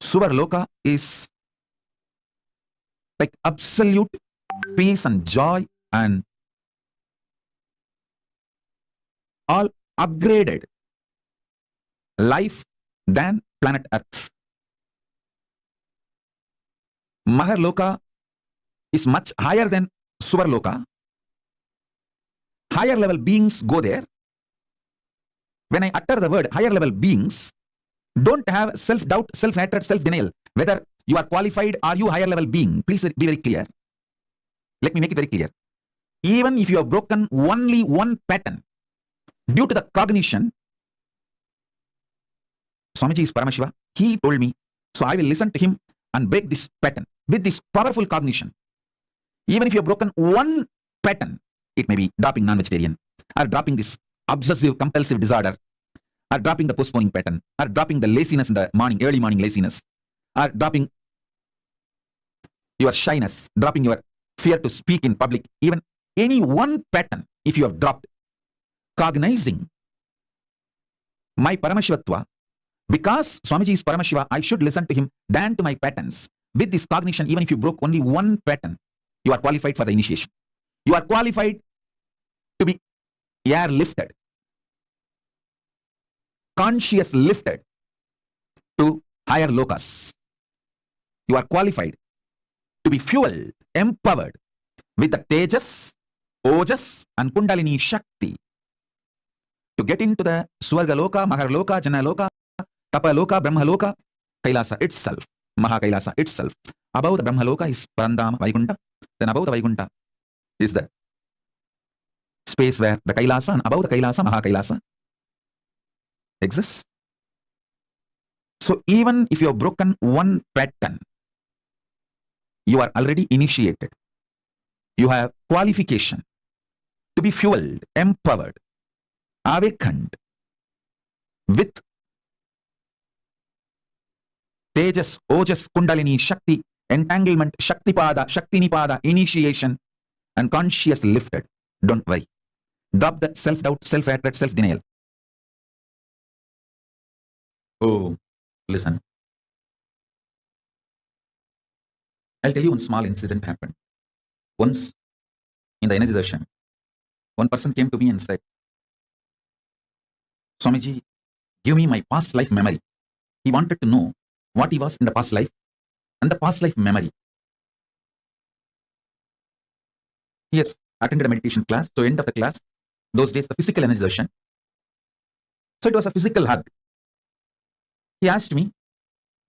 Suvarloka is like absolute peace and joy and all upgraded life than planet Earth. Maharloka is much higher than Suvarloka. Higher level beings go there. When I utter the word higher level beings, don't have self-doubt, self-hatred, self-denial, whether you are qualified or you higher level being. Please be very clear. Let me make it very clear. Even if you have broken only one pattern due to the cognition, Swamiji is Paramashiva. He told me, so I will listen to him and break this pattern with this powerful cognition. Even if you have broken one pattern, it may be dropping non-vegetarian, or dropping this obsessive compulsive disorder, or dropping the postponing pattern, or dropping the laziness in the morning, early morning laziness, or dropping your shyness, dropping your fear to speak in public, even any one pattern, if you have dropped, cognizing my Paramashivatva, because Swamiji is Paramashiva, I should listen to him than to my patterns. With this cognition, even if you broke only one pattern, you are qualified for the initiation. You are qualified to be airlifted, conscious lifted to higher lokas. You are qualified to be fueled, empowered with the Tejas, Ojas and Kundalini Shakti to get into the Swargaloka, Maharloka, Janaloka, Tapaloka, Brahmaloka, Kailasa itself, Mahakailasa itself. Above the Brahmaloka is Parandama, Vaikunta. Then above the Vaikunta is the space where the Kailasa, and above the Kailasa, Mahakailasa exists. So even if you have broken one pattern, you are already initiated. You have qualification to be fueled, empowered, awakened with Tejas, Ojas, Kundalini, Shakti, entanglement, Shaktipada, Shaktinipada, initiation, and conscious lifted. Don't worry. Drop the self-doubt, self-hatred, self-denial. Oh, listen. I'll tell you one small incident happened. Once in the energy session, one person came to me and said, Swamiji, give me my past life memory. He wanted to know what he was in the past life and the past life memory. He has attended a meditation class, so end of the class, those days the physical energy session. So it was a physical hug. He asked me,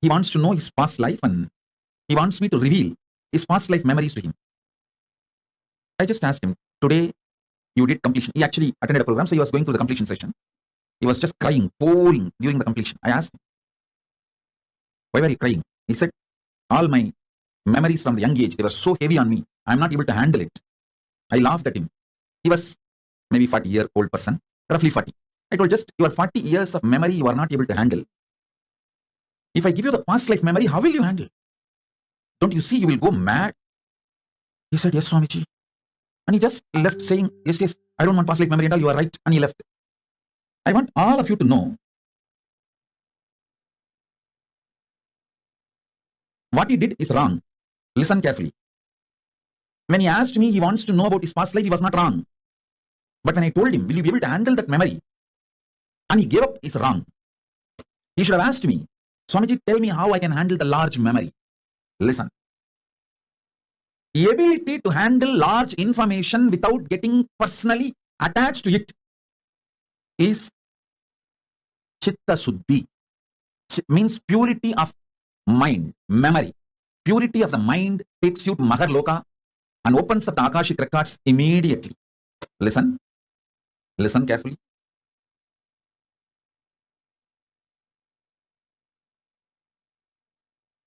he wants to know his past life and he wants me to reveal his past life memories to him. I just asked him, today you did completion. He actually attended a program, so he was going through the completion session. He was just crying, pouring during the completion. I asked him, why were you crying? He said, all my memories from the young age, they were so heavy on me. I'm not able to handle it. I laughed at him. He was maybe 40-year-old person, roughly 40. I told, just your 40 years of memory you are not able to handle. If I give you the past life memory, how will you handle? Don't you see you will go mad? He said, yes, Swamiji. And he just left saying, yes, I don't want past life memory and all, you are right. And he left. I want all of you to know what he did is wrong. Listen carefully. When he asked me, he wants to know about his past life, he was not wrong. But when I told him, will you be able to handle that memory? And he gave up, is wrong. He should have asked me, Swamiji, tell me how I can handle the large memory. Listen. The ability to handle large information without getting personally attached to it is Chitta Suddhi. Means purity of mind, memory. Purity of the mind takes you to Maharloka and opens up the Akashic records immediately. Listen. Listen carefully.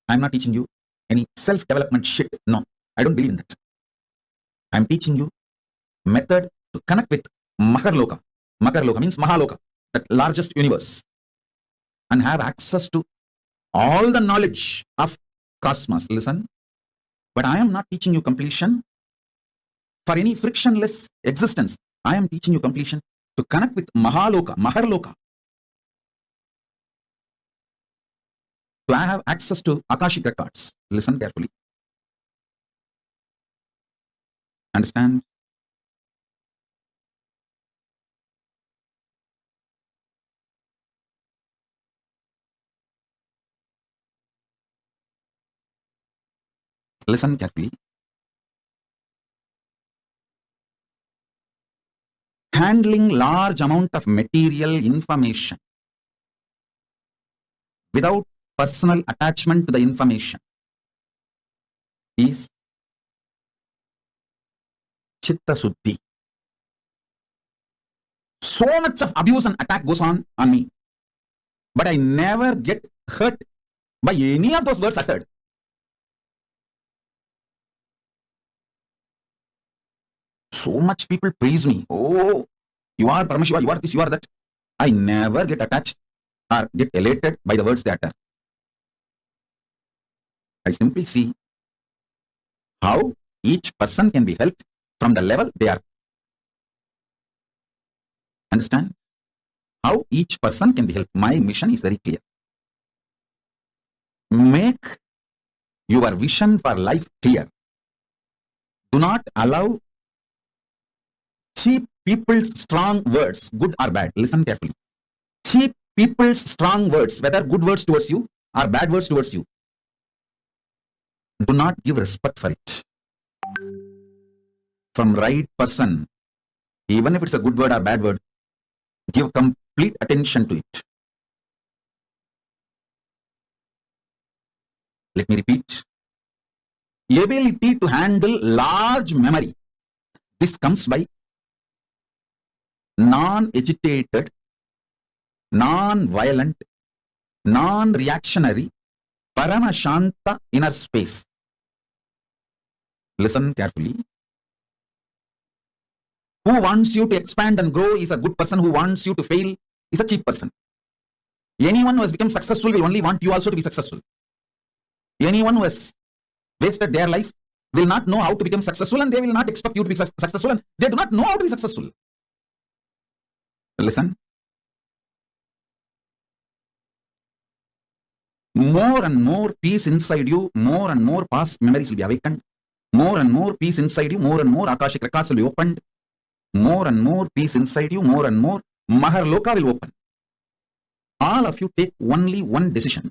I'm not teaching you any self-development shit. No, I don't believe in that. I'm teaching you method to connect with Maharloka. Maharloka means Mahaloka, the largest universe, and have access to all the knowledge of cosmos. Listen, but I am not teaching you completion for any frictionless existence. I am teaching you completion to connect with Mahaloka, Maharloka, to to have access to Akashic records. Listen carefully. Understand? Listen carefully. Handling large amount of material information without personal attachment to the information is Chitta Suddhi. So much of abuse and attack goes on me, but I never get hurt by any of those words uttered. So much people praise me. Oh, you are Paramashiva, you are this, you are that. I never get attached or get elated by the words they utter. I simply see how each person can be helped from the level they are. Understand? How each person can be helped. My mission is very clear. Make your vision for life clear. Do not allow cheap people's strong words, good or bad. Listen carefully. Cheap people's strong words, whether good words towards you or bad words towards you, do not give respect for it. From right person, even if it's a good word or bad word, give complete attention to it. Let me repeat. Ability to handle large memory. This comes by non-agitated, non-violent, non-reactionary, Paramashanta inner space. Listen carefully. Who wants you to expand and grow is a good person. Who wants you to fail is a cheap person. Anyone who has become successful will only want you also to be successful. Anyone who has wasted their life will not know how to become successful, and they will not expect you to be successful, and they do not know how to be successful. Listen. More and more peace inside you, more and more past memories will be awakened. More and more peace inside you, more and more Akashic records will be opened. More and more peace inside you, more and more Maharloka will open. All of you take only one decision.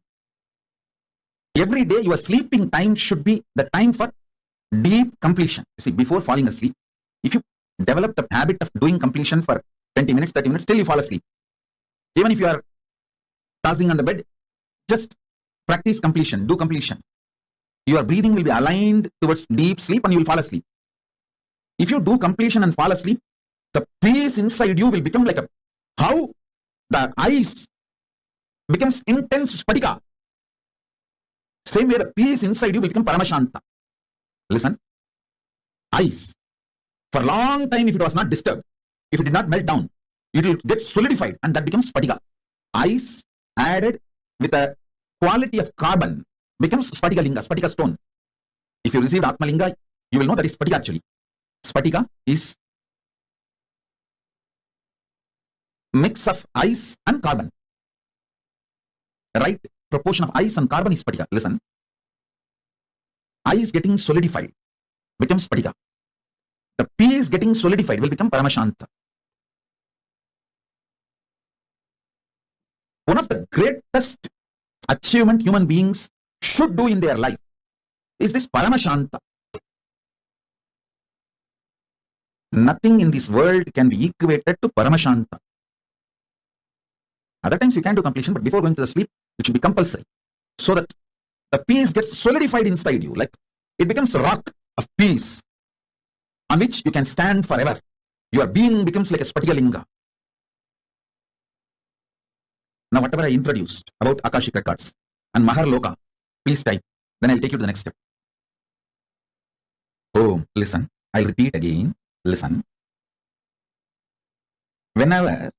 Every day your sleeping time should be the time for deep completion. You see, before falling asleep, if you develop the habit of doing completion for 20 minutes, 30 minutes, till you fall asleep. Even if you are tossing on the bed, just practice completion, do completion. Your breathing will be aligned towards deep sleep and you will fall asleep. If you do completion and fall asleep, the peace inside you will become like how the ice becomes intense spatika. Same way the peace inside you will become Paramashanta. Listen. Ice. For a long time, if it was not disturbed, if it did not melt down, it will get solidified and that becomes spatika. Ice added with a quality of carbon becomes spatika linga, spatika stone. If you received Atma Linga, you will know that is spatika actually. Spatika is mix of ice and carbon. The right proportion of ice and carbon is spatika. Listen. Ice getting solidified becomes spatika. The peace getting solidified will become Paramashanta. One of the greatest achievement human beings should do in their life is this Paramashanta. Nothing in this world can be equated to Paramashanta. Other times you can do completion, but before going to the sleep, it should be compulsory. So that the peace gets solidified inside you. Like it becomes a rock of peace on which you can stand forever. Your being becomes like a spatika linga. Now whatever I introduced about Akashic records and Maharloka, please type. Then I'll take you to the next step. Oh, listen. I'll repeat again. Listen. Whenever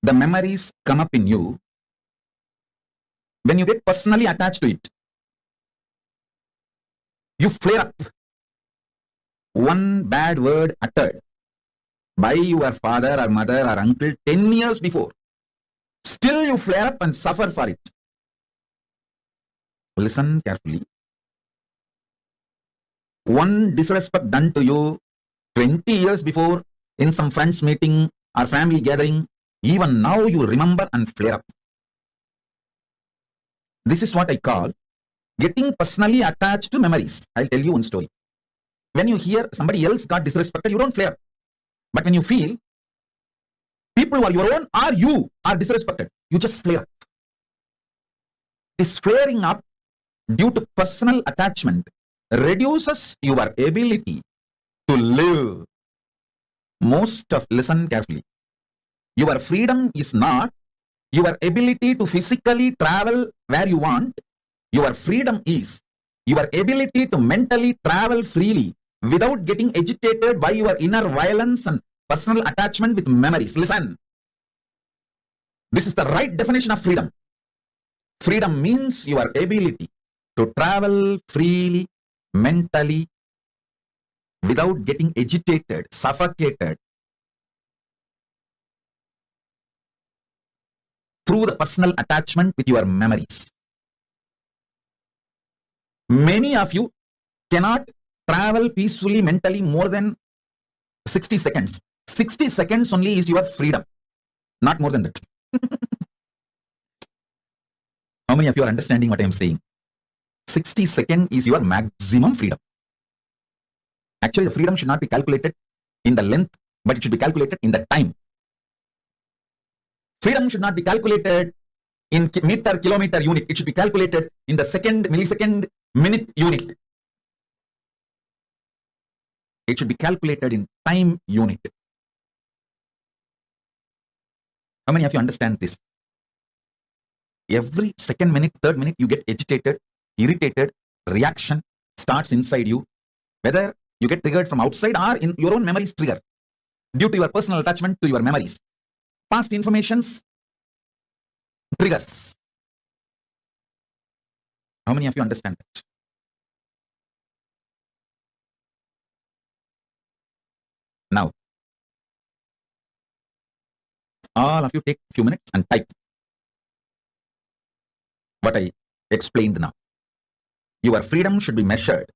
the memories come up in you, when you get personally attached to it, you flare up. One bad word uttered by your father or mother or uncle 10 years before, still you flare up and suffer for it. Listen carefully. One disrespect done to you 20 years before in some friends meeting or family gathering, even now you remember and flare up. This is what I call getting personally attached to memories. I'll tell you one story. When you hear somebody else got disrespected, you don't flare. But when you feel people who are your own or you are disrespected, you just flare up. This flaring up due to personal attachment reduces your ability to live. Listen carefully. Your freedom is not your ability to physically travel where you want. Your freedom is your ability to mentally travel freely without getting agitated by your inner violence and personal attachment with memories. Listen. This is the right definition of freedom. Freedom means your ability to travel freely, mentally, without getting agitated, suffocated through the personal attachment with your memories. Many of you cannot travel peacefully, mentally more than 60 seconds. 60 seconds only is your freedom, not more than that. How many of you are understanding what I am saying? 60 seconds is your maximum freedom. Actually, the freedom should not be calculated in the length, but it should be calculated in the time. Freedom should not be calculated in meter, kilometer unit. It should be calculated in the second, millisecond, minute unit. It should be calculated in time unit. How many of you understand this? Every second minute, third minute, you get agitated, irritated, reaction starts inside you. Whether you get triggered from outside or in your own memories trigger due to your personal attachment to your memories. Past informations triggers. How many of you understand that? Now, all of you take a few minutes and type what I explained now. Your freedom should be measured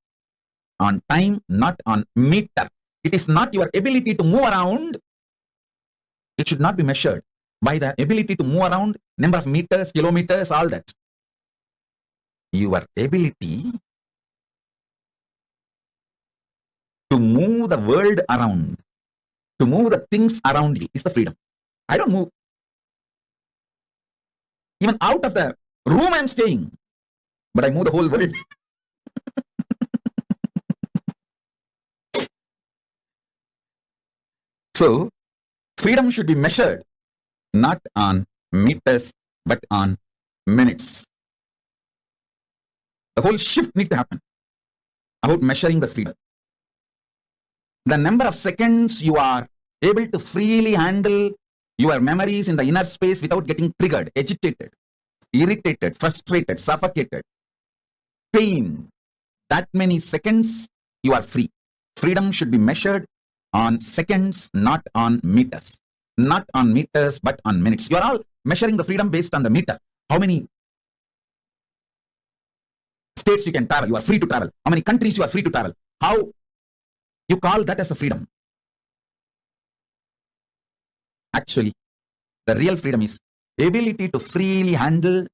on time, not on meter. It is not your ability to move around. It should not be measured by the ability to move around, number of meters, kilometers, all that. Your ability to move the world around, to move the things around you is the freedom. I don't move. Even out of the room I'm staying, but I move the whole world. So, freedom should be measured not on meters, but on minutes. The whole shift needs to happen about measuring the freedom. The number of seconds you are able to freely handle your memories in the inner space without getting triggered, agitated, irritated, frustrated, suffocated, pain. That many seconds you are free. Freedom should be measured on seconds, not on meters. Not on meters, but on minutes. You are all measuring the freedom based on the meter. How many states you can travel? You are free to travel. How many countries you are free to travel? How you call that as a freedom? Actually, the real freedom is ability to freely handle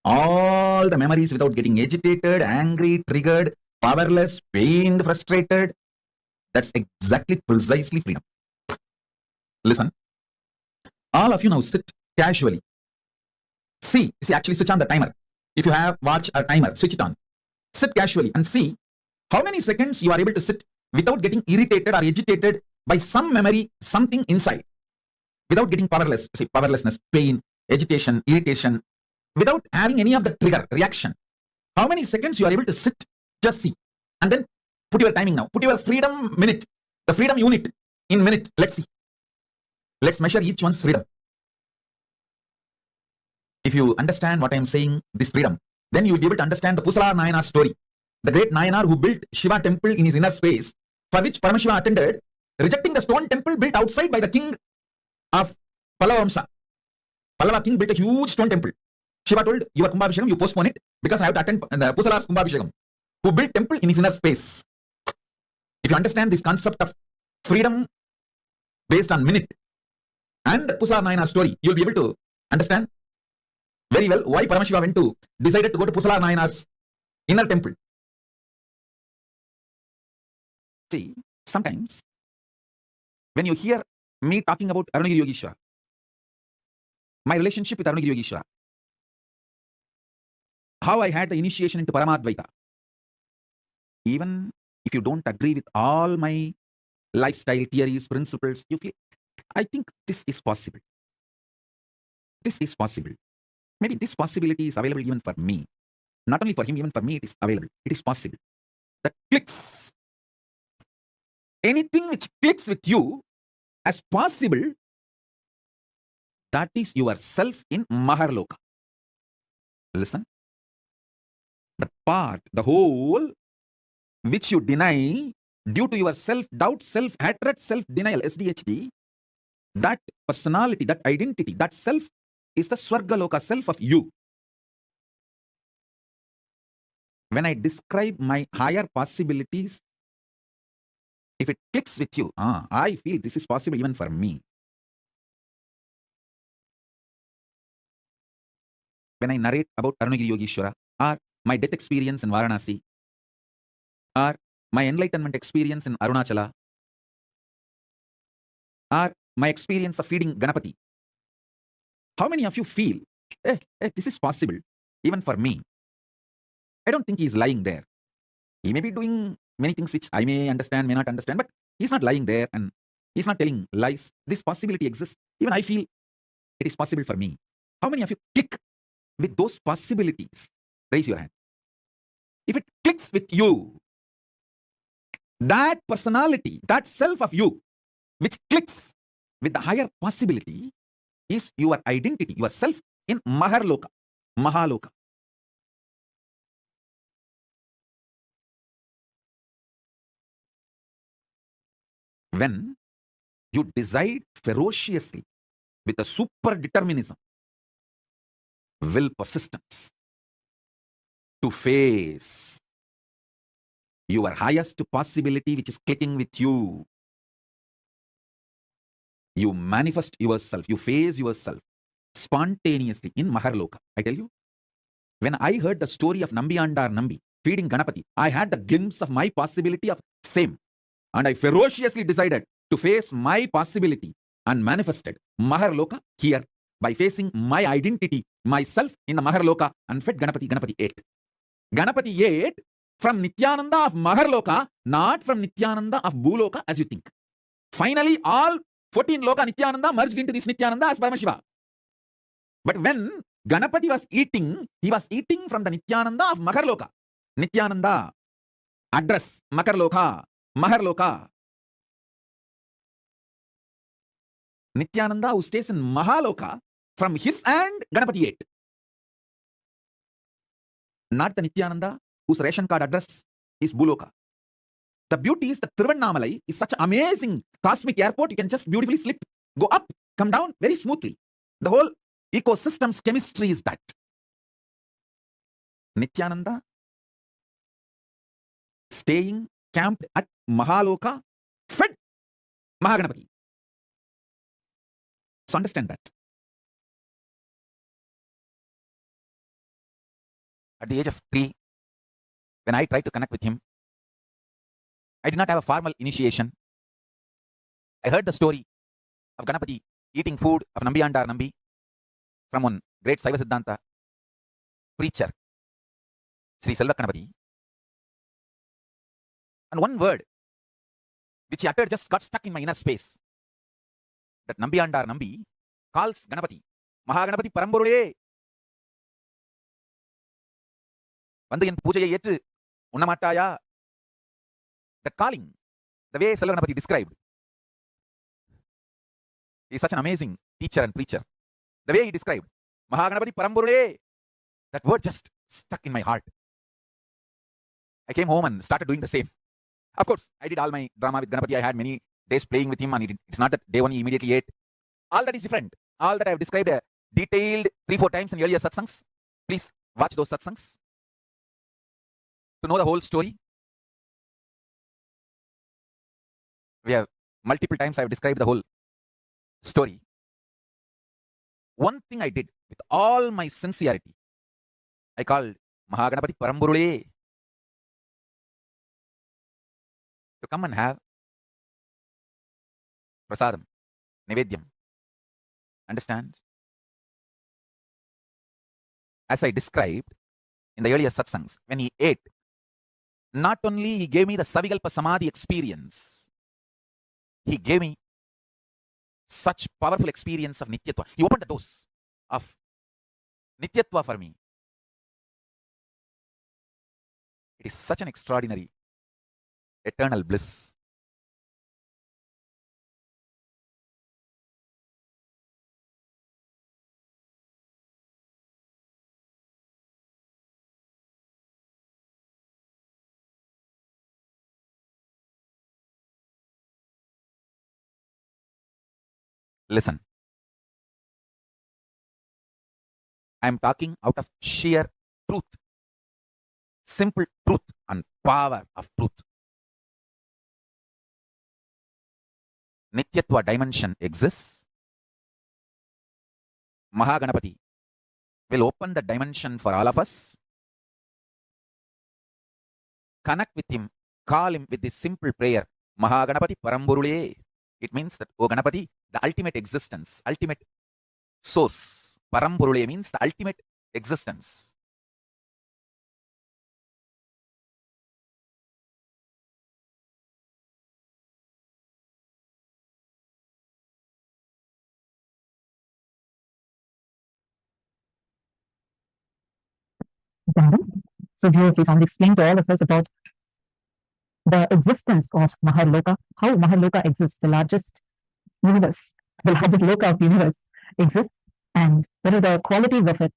all the memories without getting agitated, angry, triggered, powerless, pained, frustrated. That's exactly, precisely freedom. Listen. All of you now sit casually. See, actually switch on the timer. If you have watch or timer, switch it on. Sit casually and see how many seconds you are able to sit without getting irritated or agitated by some memory, something inside. Without getting powerlessness, pain, agitation, irritation, without having any of the trigger, reaction. How many seconds you are able to sit, just see. And then put your timing now. Put your freedom minute, the freedom unit in minute. Let's see. Let's measure each one's freedom. If you understand what I am saying, this freedom, then you will be able to understand the Pusala Nayanar story. The great Nayanar who built Shiva temple in his inner space, for which Paramashiva attended, rejecting the stone temple built outside by the king of Pallava Vamsa. Pallava king built a huge stone temple. Shiva told, your Kumbhabhishekam, you postpone it because I have to attend the Pusala's Kumbhabhishekam, who built temple in his inner space. If you understand this concept of freedom based on minute and Pusala Nayana story, you'll be able to understand very well why Paramashiva decided to go to Pusala Nayana's inner temple. See, sometimes when you hear me talking about Arunagiri Yogeshwara, my relationship with Arunagiri Yogeshwara, how I had the initiation into Paramadvaita, even if you don't agree with all my lifestyle theories, principles, you feel, I think this is possible. This is possible. Maybe this possibility is available even for me. Not only for him, even for me it is available. It is possible. That clicks. Anything which clicks with you as possible, that is yourself in Maharloka. Listen. The part, the whole, which you deny due to your self-doubt, self-hatred, self-denial, SDHD, that personality, that identity, that self is the Swargaloka self of you. When I describe my higher possibilities, if it clicks with you, I feel this is possible even for me. When I narrate about Arunagiri Yogeshwara, or my death experience in Varanasi, or my enlightenment experience in Arunachala, or my experience of feeding Ganapati, how many of you feel, this is possible even for me? I don't think he is lying there. He may be doing many things which I may understand, may not understand, but he's not lying there and he's not telling lies. This possibility exists. Even I feel it is possible for me. How many of you click with those possibilities? Raise your hand. If it clicks with you, that personality, that self of you, which clicks with the higher possibility, is your identity, yourself in Maharloka, Mahaloka. When you decide ferociously with a super determinism, will persistence to face your highest possibility which is clicking with you, you manifest yourself, you face yourself spontaneously in Maharloka. I tell you, when I heard the story of Nambiyandar Nambi feeding Ganapati, I had the glimpse of my possibility of same. And I ferociously decided to face my possibility and manifested Maharloka here by facing my identity, myself in the Maharloka, and fed Ganapati. Ganapati ate. Ganapati ate from Nithyananda of Maharloka, not from Nithyananda of Bhuloka as you think. Finally, all 14 Loka Nithyananda merged into this Nithyananda as Paramashiva. But when Ganapati was eating, he was eating from the Nithyananda of Maharloka. Nithyananda, address, Maharloka, Maharloka. Nithyananda, who stays in Mahaloka, from his hand, Ganapati ate. Not the Nithyananda whose ration card address is Bhuloka. The beauty is that Thiruvannamalai is such an amazing cosmic airport. You can just beautifully slip, go up, come down very smoothly. The whole ecosystem's chemistry is that. Nithyananda staying camped at Mahaloka, fed Mahaganapati. So understand that. At the age of 3, when I tried to connect with him, I did not have a formal initiation. I heard the story of Ganapati eating food of Nambiyandar Nambi from one great Saiva Siddhanta preacher, Sri Selva Ganapati. And one word which he uttered just got stuck in my inner space. That Nambiyandar Nambi calls Ganapati, Mahaganapati Paramborule. Vandu en poojaye ettu unnamattaya. That calling, the way Selva Ganapati described, he is such an amazing teacher and preacher. The way he described, Mahaganapati Paramborule, that word just stuck in my heart. I came home and started doing the same. Of course, I did all my drama with Ganapati. I had many days playing with him, and it's not that day one he immediately ate. All that is different. All that I have described detailed 3-4 times in earlier satsangs. Please watch those satsangs to know the whole story. We have multiple times I have described the whole story. One thing I did with all my sincerity, I called Mahaganapati Paramburule to come and have prasadam, nevedyam. Understand? As I described in the earlier satsangs, when he ate, not only he gave me the Savikalpa Samadhi experience, he gave me such powerful experience of Nityatva. He opened the doors of Nityatva for me. It is such an extraordinary, eternal bliss. Listen. I am talking out of sheer truth, simple truth and power of truth. Nityatva dimension exists. Mahaganapati will open the dimension for all of us. Connect with him, call him with this simple prayer, Mahaganapati Paramburule. It means that, oh Ganapati, the ultimate existence, ultimate source. Paramburule means the ultimate existence. So beautifully, Swami explained to all of us about the existence of Maharloka, how Maharloka exists, the largest universe, the largest loka of the universe exists, and what are the qualities of it,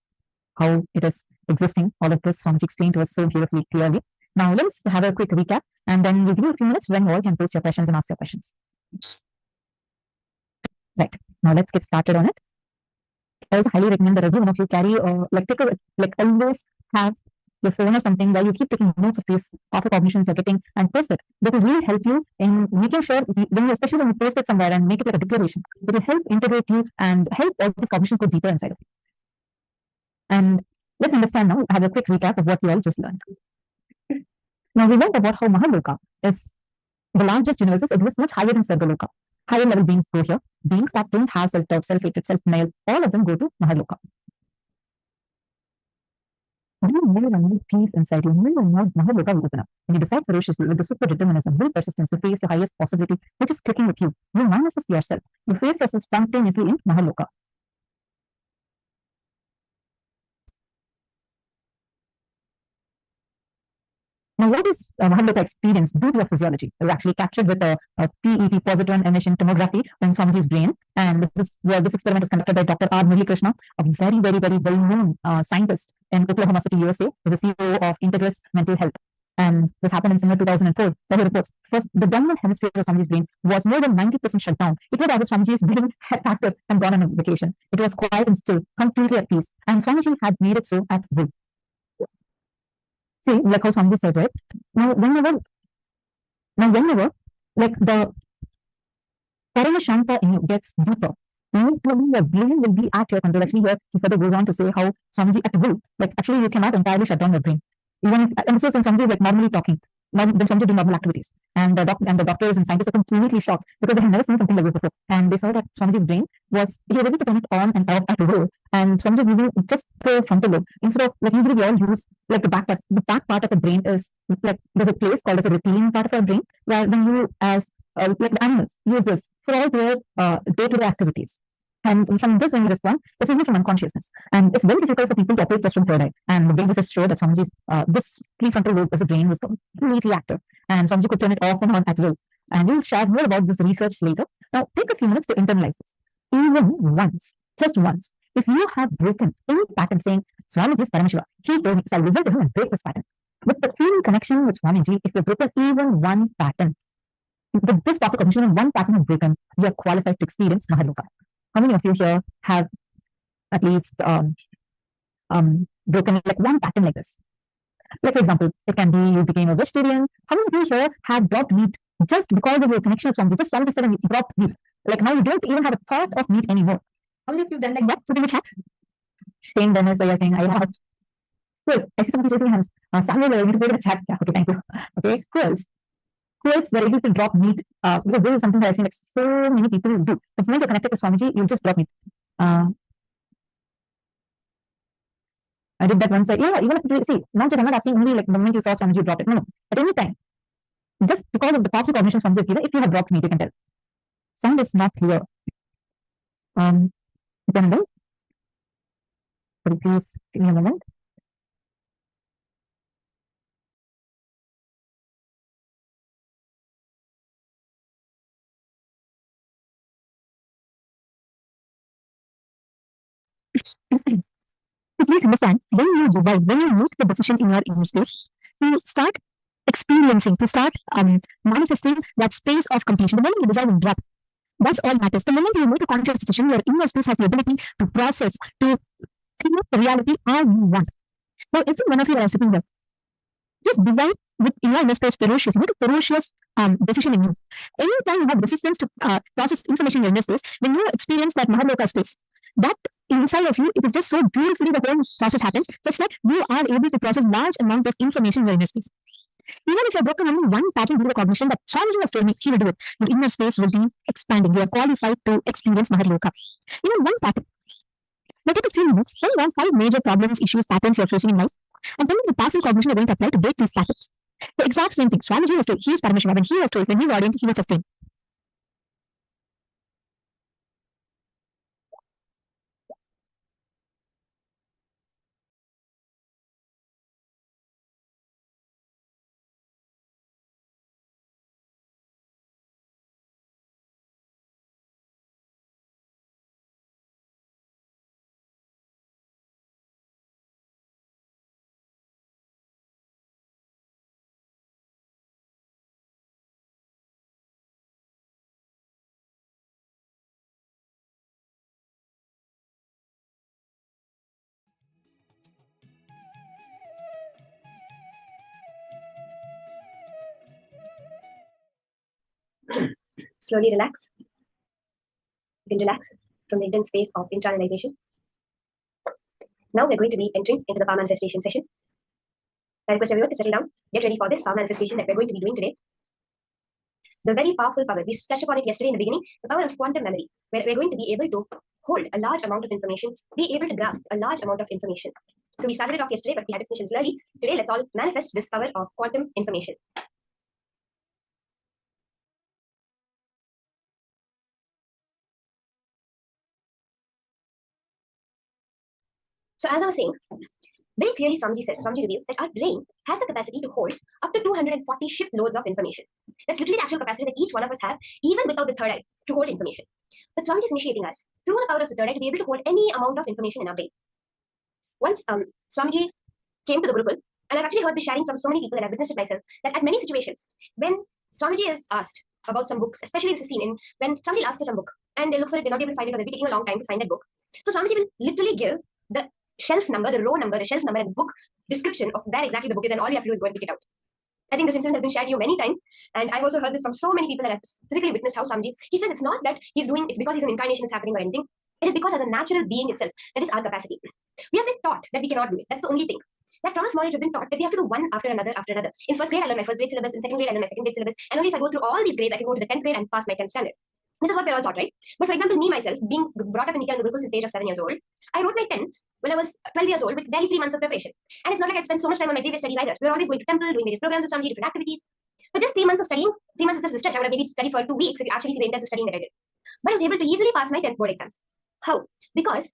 how it is existing. All of this Swami explained to us so beautifully, clearly. Now let's have a quick recap, and then we'll give you a few minutes when you all can post your questions and ask your questions. Right, now let's get started on it. I also highly recommend that every one of you carry always have your phone or something where you keep taking notes of these author cognitions you're getting and post it. That will really help you in making sure, especially when you post it somewhere and make it like a declaration, it will help integrate you and help all these cognitions go deeper inside of you. And let's understand now, I have a quick recap of what we all just learned. Now we learned about how Maharloka is the largest universes, exists much higher than Sargaloka. Higher level beings go here. Beings that don't have self-doubt, self-hatred, self-denial, all of them go to Maharloka. When you more and more peace inside you, more and more Maharloka will open up. When you decide ferociously with the super determinism, will persistence to face your highest possibility, which is clicking with you, you manifest yourself. You face yourself spontaneously in Maharloka. Now, what is Maharloka experience due to a physiology? It was actually captured with a PET, positron emission tomography, in Swamiji's brain. And this experiment is conducted by Dr. R. Muralikrishna, a very, very, very well-known scientist in Oklahoma City, USA, who is the CEO of Integris Mental Health. And this happened in summer 2004. Where he reports, first, the dominant hemisphere of Swamiji's brain was more than 90% shut down. It was as if Swamiji's brain had packed up and gone on a vacation. It was quiet and still, completely at peace. And Swamiji had made it so at will. See, like how Swamiji said, right? Now, whenever, like the Paramashanta in you gets deeper, your brain will be at your control. Actually, here he further goes on to say how Swamiji at will, like actually you cannot entirely shut down your brain. Even if, and so when Swamiji is like normally talking, when Swamiji do normal activities, and the doctors and scientists are completely shocked because they have never seen something like this before. And they saw that Swamiji's brain he was able to turn it on and off at will. And Swamiji is using just the frontal lobe instead of, like, usually we all use like the back part. The back part of the brain is like, there's a place called as a reptilian part of our brain where when you as like the animals use this for all their day-to-day activities. And from this, when you respond, it's only from unconsciousness. And it's very difficult for people to operate just from third eye. And the brain research showed that Swamiji's this prefrontal lobe of the brain was completely active. And Swamiji could turn it off and on at will. And we'll share more about this research later. Now, take a few minutes to internalize this. Even once, just once, if you have broken any pattern saying, Swamiji's Paramashiva, he told me, so I'll listen to him and break this pattern. With the feeling connection with Swamiji, if you've broken even one pattern, with this powerful condition and one pattern is broken, you are qualified to experience Maharloka. How many of you here have at least broken like one pattern like this. Like, for example, it can be you became a vegetarian. How many people here have dropped meat just because of your connection with Swamiji? Just Swamiji said and you dropped meat. Like now you don't even have a thought of meat anymore. How many of you have done like that? Put in the chat. Shane Dennis, I think I have. Quiz. I see some people raising hands. Samuel, you need to put in the chat. Yeah, okay, thank you. Okay, quiz. Quiz, we're able to drop meat because this is something that I've seen like so many people do. The moment you're connected to Swamiji, you'll just drop meat. I did that once. Yeah, even if you see, not just I'm not asking only like the moment you saw Swamiji, you drop it. No, at any time. Just because of the powerful cognition Swamiji is given, if you have dropped meat, you can tell. Sound is not clear. Nithyananda, could you please give me a moment? Please understand, when you decide, when you make the decision in your inner space, you start experiencing, to start manifesting that space of completion. The moment you decide and drop, that's all matters. The moment you make a conscious decision, your inner space has the ability to process, to create the reality as you want. Now, every one of you are sitting there, just decide with your inner space ferocious. Make a ferocious decision in you. Anytime you have resistance to process information in your inner space, when you experience that Maharloka space, that inside of you, it is just so beautifully the whole process happens, such that you are able to process large amounts of information in your inner space. Even if you're broken only one pattern due to the cognition that Swamiji has told me, he will do it. Your inner space will be expanding. You are qualified to experience Maharloka. Even one pattern. Now take a few minutes, write down 5 major problems, issues, patterns you're facing in life, and tell me the powerful cognition you're going to apply to break these patterns. The exact same thing. Swamiji was told, he is Paramashivam, and he was told when he's ordained, he will sustain. Slowly relax. You can relax from the intense space of internalization. Now we're going to be entering into the power manifestation session. I request everyone to settle down, get ready for this power manifestation that we're going to be doing today. The very powerful power, we touched upon it yesterday in the beginning, the power of quantum memory, where we're going to be able to hold a large amount of information, be able to grasp a large amount of information. So we started it off yesterday, but we had to finish it early. Today, let's all manifest this power of quantum information. So as I was saying, very clearly Swamiji reveals that our brain has the capacity to hold up to 240 shiploads of information. That's literally the actual capacity that each one of us have, even without the third eye, to hold information. But Swamiji is initiating us through the power of the third eye to be able to hold any amount of information in our brain. Once Swamiji came to the Gurukul, and I've actually heard this sharing from so many people and I've witnessed it myself, that at many situations, when Swamiji is asked about some books, especially this is seen in when Swamiji asks for some book, and they look for it, they're not able to find it, or they'll be taking a long time to find that book. So Swamiji will literally give the shelf number, the row number, the shelf number, and the book description of where exactly the book is, and all you have to do is go and pick it out. I think this incident has been shared to you many times, and I've also heard this from so many people that I've physically witnessed how Swamiji, he says it's not that he's doing, it's because he's an incarnation that's happening or anything. It is because as a natural being itself, that is our capacity. We have been taught that we cannot do it. That's the only thing. That from a small age, we've been taught that we have to do one after another after another. In first grade, I learned my first grade syllabus. In second grade, I learned my second grade syllabus. And only if I go through all these grades, I can go to the 10th grade and pass my 10th standard. This is what we're all taught, right? But for example, me myself, being brought up in Nithyananda Gurukul since the age of 7 years old, I wrote my 10th when I was 12 years old with barely 3 months of preparation. And it's not like I spent so much time on my previous studies either. We were always going to temple, doing various programs with Swamiji, different activities. But just 3 months of studying, 3 months is a stretch. I would have maybe studied for 2 weeks if you actually see the intensive studying that I did. But I was able to easily pass my 10th board exams. How? Because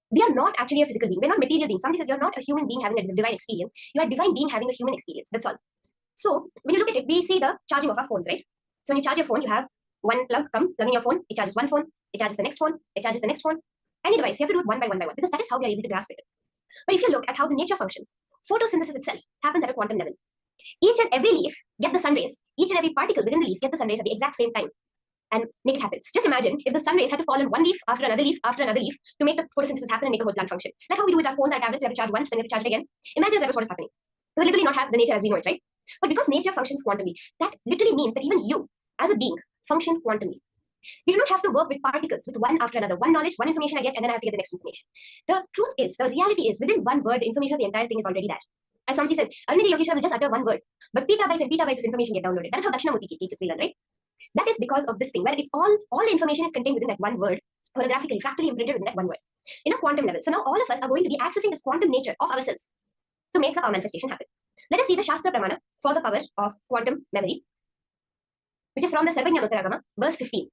we are not actually a physical being. We're not material beings. Swamiji says you're not a human being having a divine experience. You are a divine being having a human experience. That's all. So when you look at it, we see the charging of our phones, right? So when you charge your phone, you have one plug, plug in your phone, it charges one phone, it charges the next phone, it charges the next phone. Any device, you have to do it one by one because that is how we are able to grasp it. But if you look at how the nature functions, photosynthesis itself happens at a quantum level. Each and every leaf get the sun rays. Each and every particle within the leaf get the sun rays at the exact same time. and make it happen. Just imagine if the sun rays had to fall on one leaf after another leaf after another leaf to make the photosynthesis happen and make the whole plant function. Like how we do with our phones, our tablets, we have to charge once, then we have to charge it again. Imagine if that was what is happening. We will literally not have the nature as we know it, right? But because nature functions quantumly, that literally means that even you, as a being, function quantumly. We do not have to work with particles, with one after another. One knowledge, one information I get, and then I have to get the next information. The truth is, the reality is, within one word, the information of the entire thing is already there. As Swamiji says, Arunidhi Yogeshwara will just utter one word, but petabytes and petabytes of information get downloaded. That is how Dakshinamurti teaches, we learn, right? That is because of this thing, where it's all the information is contained within that one word, holographically, fractally imprinted within that one word, in a quantum level. So now all of us are going to be accessing this quantum nature of ourselves to make our manifestation happen. Let us see the Shastra Pramana for the power of quantum memory, which is from the Sarvajñanuttaragama, verse 15.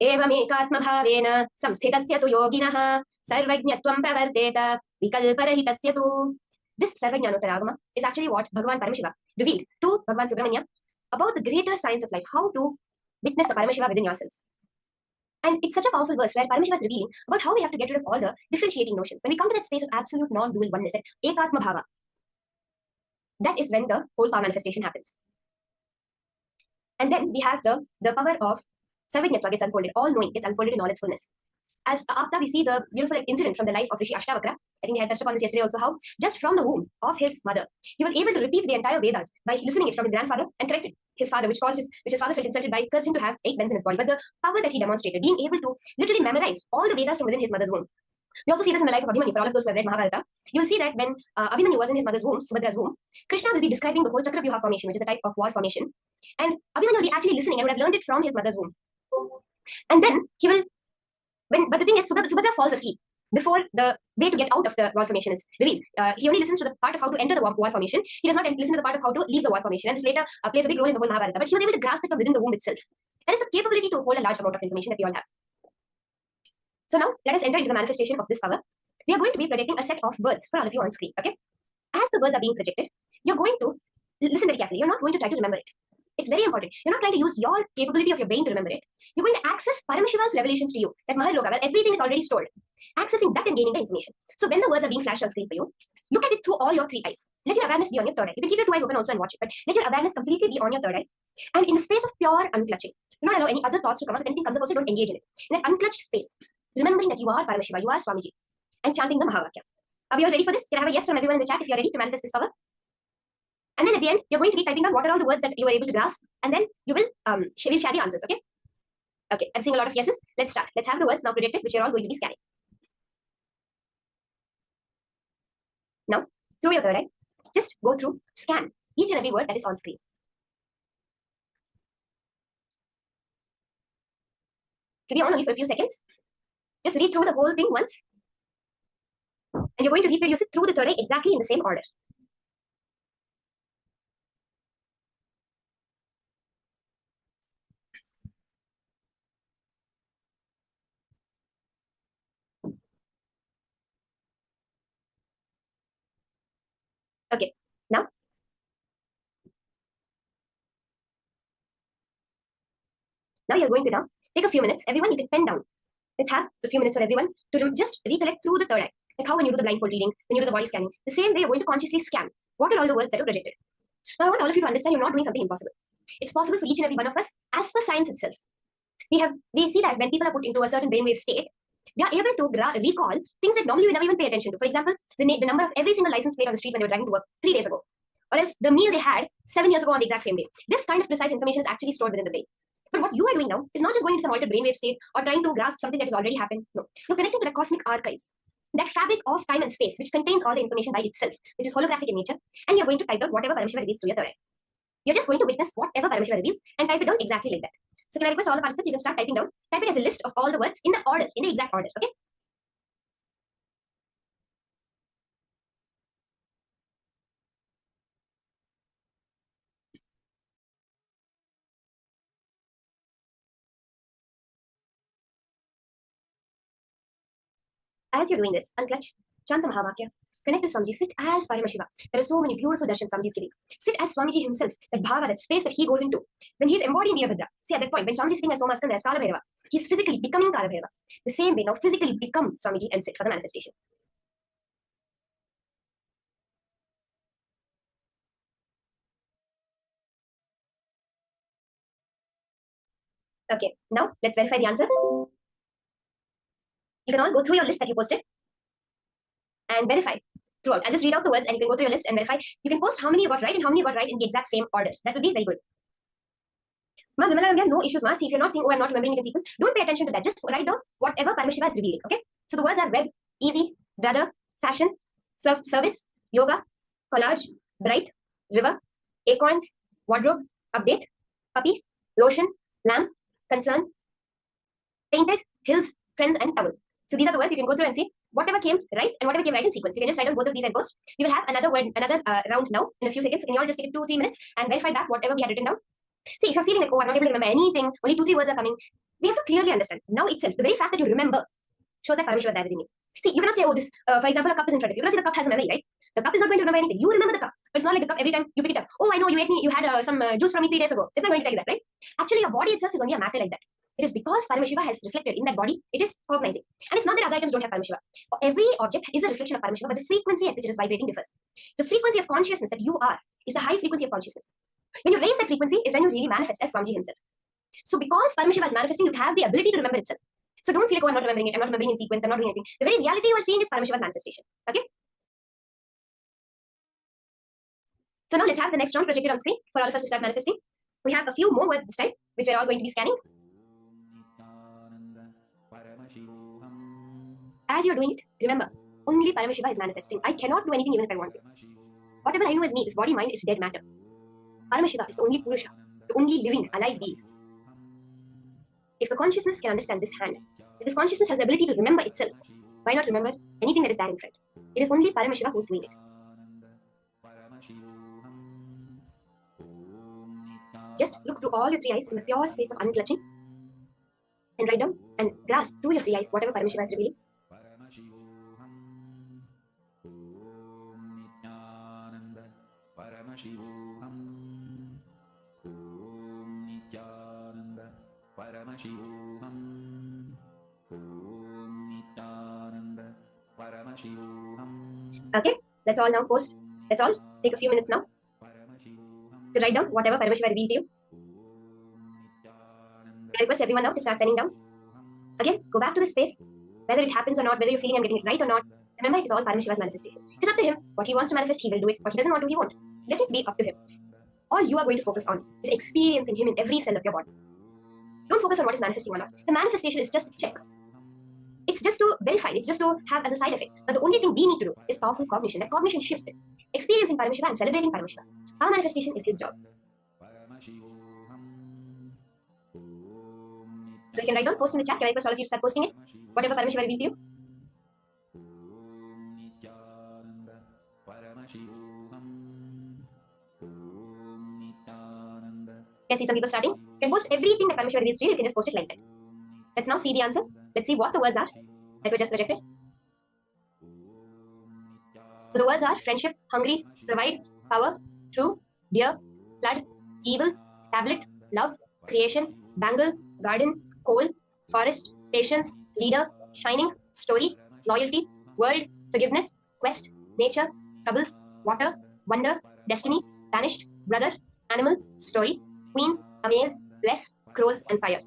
Evamekatmabhavena samsthitasya tu yoginah sarvajñatvam pravarteta vikalparahitasya tu. This Sarvajñanuttaragama is actually what Bhagavan Paramashiva revealed to Bhagavan Subramanya about the greater science of life, how to witness the Paramashiva within yourselves. And it's such a powerful verse where Paramashiva is revealing about how we have to get rid of all the differentiating notions. When we come to that space of absolute non-dual oneness, that ekatma bhava, that is when the whole power manifestation happens. And then we have the power of Sarvajñatva gets unfolded, all knowing gets unfolded in all its fullness. As Apta, we see the beautiful incident from the life of Rishi Ashtavakra. I think I had touched upon this yesterday also, how just from the womb of his mother, he was able to repeat the entire Vedas by listening it from his grandfather and corrected his father, which his father felt insulted by, cursed him to have 8 bends in his body. But the power that he demonstrated, being able to literally memorize all the Vedas from within his mother's womb. We also see this in the life of Abhimanyu. For all of those who have read Mahabharata, you will see that when Abhimanyu was in his mother's womb, Subhadra's womb, Krishna will be describing the whole Chakravyuha formation, which is a type of war formation. And Abhimanyu will be actually listening and would have learned it from his mother's womb. And then he will, but the thing is, Subhadra falls asleep before the way to get out of the war formation is revealed. He only listens to the part of how to enter the war formation. He does not listen to the part of how to leave the war formation. And this later plays a big role in the whole Mahabharata. But he was able to grasp it from within the womb itself. That is the capability to hold a large amount of information that we all have. So now, let us enter into the manifestation of this power. We are going to be projecting a set of words for all of you on screen, okay? As the words are being projected, you're going to listen very carefully. You're not going to try to remember it. It's very important. You're not trying to use your capability of your brain to remember it. You're going to access Paramashiva's revelations to you, that Maharloka, where everything is already stored. Accessing that and gaining the information. So when the words are being flashed on screen for you, look at it through all your 3 eyes. Let your awareness be on your third eye. You can keep your 2 eyes open also and watch it, but let your awareness completely be on your third eye. And in the space of pure unclutching, do not allow any other thoughts to come up. If anything comes up, also don't engage in it. In that unclutched space, remembering that you are Paramashiva, you are Swamiji, and chanting the Mahavakya. Are we all ready for this? Can I have a yes from everyone in the chat if you're ready to manifest this power? And then at the end, you're going to be typing down what are all the words that you were able to grasp, and then you will we'll share the answers, okay? Okay, I'm seeing a lot of yeses. Let's start. Let's have the words now projected, which you're all going to be scanning. Now, through your third eye, just go through, scan each and every word that is on screen. To be on only for a few seconds. Just read through the whole thing once. And you're going to reproduce it through the third eye exactly in the same order. Okay, now you're going to now take a few minutes. Everyone, you can pen down. Let's have a few minutes for everyone to just recollect through the third eye. Like how when you do the blindfold reading, when you do the body scanning, the same way you're going to consciously scan what are all the words that are projected. Now I want all of you to understand you're not doing something impossible. It's possible for each and every one of us as per science itself. We see that when people are put into a certain brainwave state, they are able to recall things that normally we never even pay attention to. For example, the number of every single license plate on the street when they were driving to work 3 days ago. Or else the meal they had 7 years ago on the exact same day. This kind of precise information is actually stored within the brain. But what you are doing now is not just going into some altered brainwave state or trying to grasp something that has already happened. No. You're connecting to the cosmic archives. That fabric of time and space, which contains all the information by itself, which is holographic in nature, and you're going to type out whatever Paramashiva reveals through your third eye. You're just going to witness whatever Paramashiva reveals and type it down exactly like that. So can I request all the participants, you can start typing down. Type it as a list of all the words in the order, in the exact order, okay? As you're doing this, unclutch, chant the Mahavakya, connect to Swamiji, sit as Paramashiva. There are so many beautiful darshans Swamiji is giving. Sit as Swamiji himself, that bhava, that space that he goes into. When he's embodying Veerbhadra, see at that point, when Swamiji is sitting as Somaskanda, as Kalabhairava, he's physically becoming Kalabhairava. The same way, now physically become Swamiji and sit for the manifestation. Okay, now let's verify the answers. You can all go through your list that you posted and verify throughout. I'll just read out the words and you can go through your list and verify. You can post how many you got right and how many you got right in the exact same order. That would be very good. Ma'am, Vimala, we have no issues, ma'am. See, if you're not saying, oh, I'm not remembering it in sequence, don't pay attention to that. Just write down whatever Paramashiva is revealing, okay? So the words are web, easy, brother, fashion, service, yoga, collage, bright, river, acorns, wardrobe, update, puppy, lotion, lamp, concern, painted, hills, friends, and towel. So these are the words you can go through and see whatever came right and whatever came right in sequence. You can just write down both of these and post. We will have another round now in a few seconds. Can you all just take 2-3 minutes and verify back whatever we had written down? See, if you're feeling like, oh, I'm not able to remember anything, only 2-3 words are coming, we have to clearly understand. Now itself, the very fact that you remember shows that Paramashiva is there within you. See, you cannot say, oh, this, for example, a cup is in front of you. You cannot say the cup has a memory, right? The cup is not going to remember anything. You remember the cup. But it's not like the cup every time you pick it up. Oh, I know you had some juice from me 3 days ago. It's not going to tell you that, right? Actually, your body itself is only a matter like that. It is because Paramashiva has reflected in that body, it is cognizing. And it's not that other items don't have Paramashiva. Every object is a reflection of Paramashiva, but the frequency at which it is vibrating differs. The frequency of consciousness that you are is the high frequency of consciousness. When you raise that frequency is when you really manifest as Swamiji himself. So because Paramashiva is manifesting, you have the ability to remember itself. So don't feel like, oh, I'm not remembering it, I'm not remembering in sequence, I'm not doing anything. The very reality you are seeing is Paramashiva's manifestation. Okay? So now let's have the next round projected on screen for all of us to start manifesting. We have a few more words this time, which we're all going to be scanning. As you're doing it, remember, only Paramashiva is manifesting. I cannot do anything even if I want to. Whatever I know as me, is body, mind, is dead matter. Paramashiva is the only Purusha, the only living, alive being. If the consciousness can understand this hand, if this consciousness has the ability to remember itself, why not remember anything that is there in front? It is only Paramashiva who is doing it. Just look through all your 3 eyes in the pure space of unclutching and write down and grasp through your 3 eyes whatever Paramashiva is revealing. Okay, let's all now post. Let's all take a few minutes now to write down whatever Paramashiva revealed to you. I request everyone now to start penning down. Again, go back to the space. Whether it happens or not, whether you're feeling I'm getting it right or not, remember it is all Paramashiva's manifestation. It's up to him. What he wants to manifest, he will do it. What he doesn't want to, he won't. Let it be up to him. All you are going to focus on is experiencing him in every cell of your body. Don't focus on what is manifesting or not. The manifestation is just to check. It's just to verify. It's just to have as a side effect. But the only thing we need to do is powerful cognition. That cognition shift. Experiencing Paramashiva and celebrating Paramashiva. Our manifestation is his job. So you can write down, post in the chat. Can I request all of you to start posting it? Whatever Paramashiva revealed to you. Can I see some people starting? You can post everything that Paramashiva reveals to you. You can just post it like that. Let's now see the answers. Let's see what the words are that were just projected. So the words are friendship, hungry, provide, power, true, dear, flood, evil, tablet, love, creation, bangle, garden, coal, forest, patience, leader, shining, story, loyalty, world, forgiveness, quest, nature, trouble, water, wonder, destiny, banished, brother, animal, story, queen, amaze, bless, crows, and fire.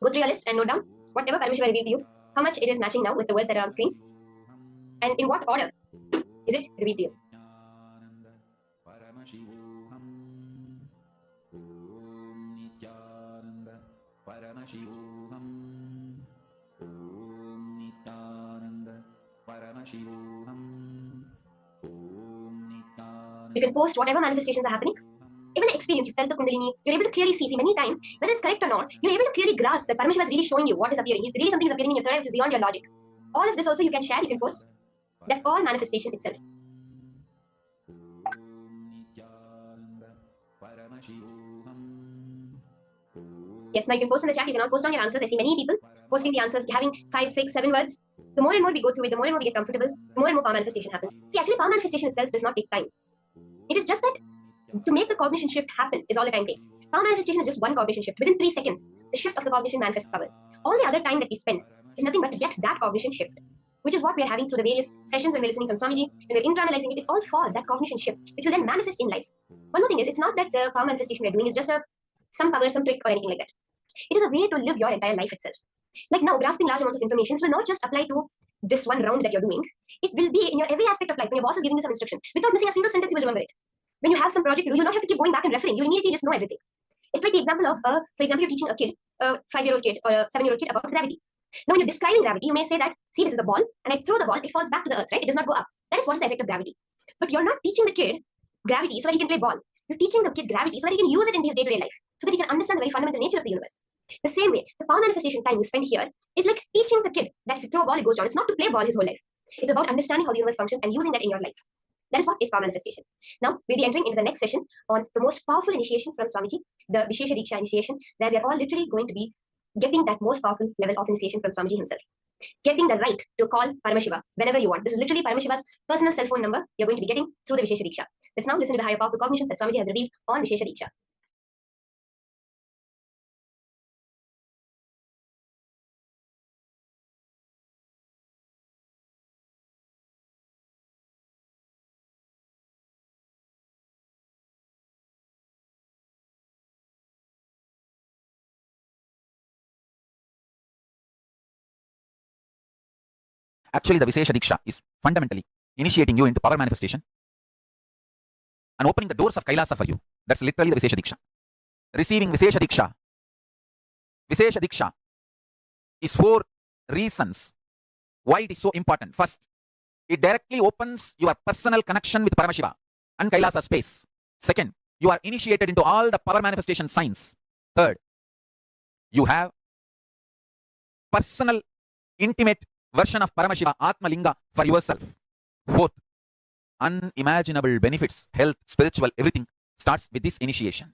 Go through your list and note down whatever Paramashiva revealed to you, how much it is matching now with the words that are on screen, and in what order is it revealed to you. You can post whatever manifestations are happening. Even the experience, you felt the Kundalini, you're able to clearly see many times, whether it's correct or not, you're able to clearly grasp that Paramashiva is really showing you what is appearing. Really something is appearing in your third eye which is beyond your logic. All of this also you can share, you can post. That's all manifestation itself. Yes, now you can post in the chat, you can all post on your answers. I see many people posting the answers, having 5, 6, 7 words. The more and more we go through it, the more and more we get comfortable, the more and more power manifestation happens. See, actually power manifestation itself does not take time. It is just that to make the cognition shift happen is all the time takes. Power manifestation is just one cognition shift. Within 3 seconds, the shift of the cognition manifests powers. All the other time that we spend is nothing but to get that cognition shift, which is what we are having through the various sessions when we're listening from Swamiji, when we're internalizing it. It's all for that cognition shift, which will then manifest in life. One more thing is, it's not that the power manifestation we're doing is just some power, some trick or anything like that. It is a way to live your entire life itself. Like now, grasping large amounts of information will not just apply to this one round that you're doing. It will be in your every aspect of life. When your boss is giving you some instructions, without missing a single sentence, you will remember it. When you have some project to do, you don't have to keep going back and referring. You immediately just know everything. It's like the example of, for example, you're teaching a kid, a 5-year-old kid or a 7-year-old kid about gravity. Now, when you're describing gravity, you may say that, see, this is a ball, and I throw the ball, it falls back to the earth, right? It does not go up. That is what's the effect of gravity. But you're not teaching the kid gravity so that he can play ball. You're teaching the kid gravity so that he can use it in his day-to-day life, so that he can understand the very fundamental nature of the universe. The same way, the power manifestation time you spend here is like teaching the kid that if you throw a ball, it goes down. It's not to play ball his whole life. It's about understanding how the universe functions and using that in your life. That is what is power manifestation. Now, we'll be entering into the next session on the most powerful initiation from Swamiji, the Vishesha Diksha initiation, where we are all literally going to be getting that most powerful level of initiation from Swamiji himself. Getting the right to call Paramashiva whenever you want. This is literally Paramashiva's personal cell phone number you're going to be getting through the Vishesha Diksha. Let's now listen to the higher powerful cognitions that Swamiji has revealed on Vishesha Diksha. Actually, the Vishesha Diksha is fundamentally initiating you into power manifestation and opening the doors of Kailasa for you. That's literally the Vishesha Diksha. Receiving Vishesha Diksha is 4 reasons why it is so important. First, it directly opens your personal connection with Paramashiva and Kailasa space. Second, you are initiated into all the power manifestation signs. Third, you have personal, intimate version of Paramashiva Atma Linga for yourself. Fourth, unimaginable benefits, health, spiritual, everything starts with this initiation.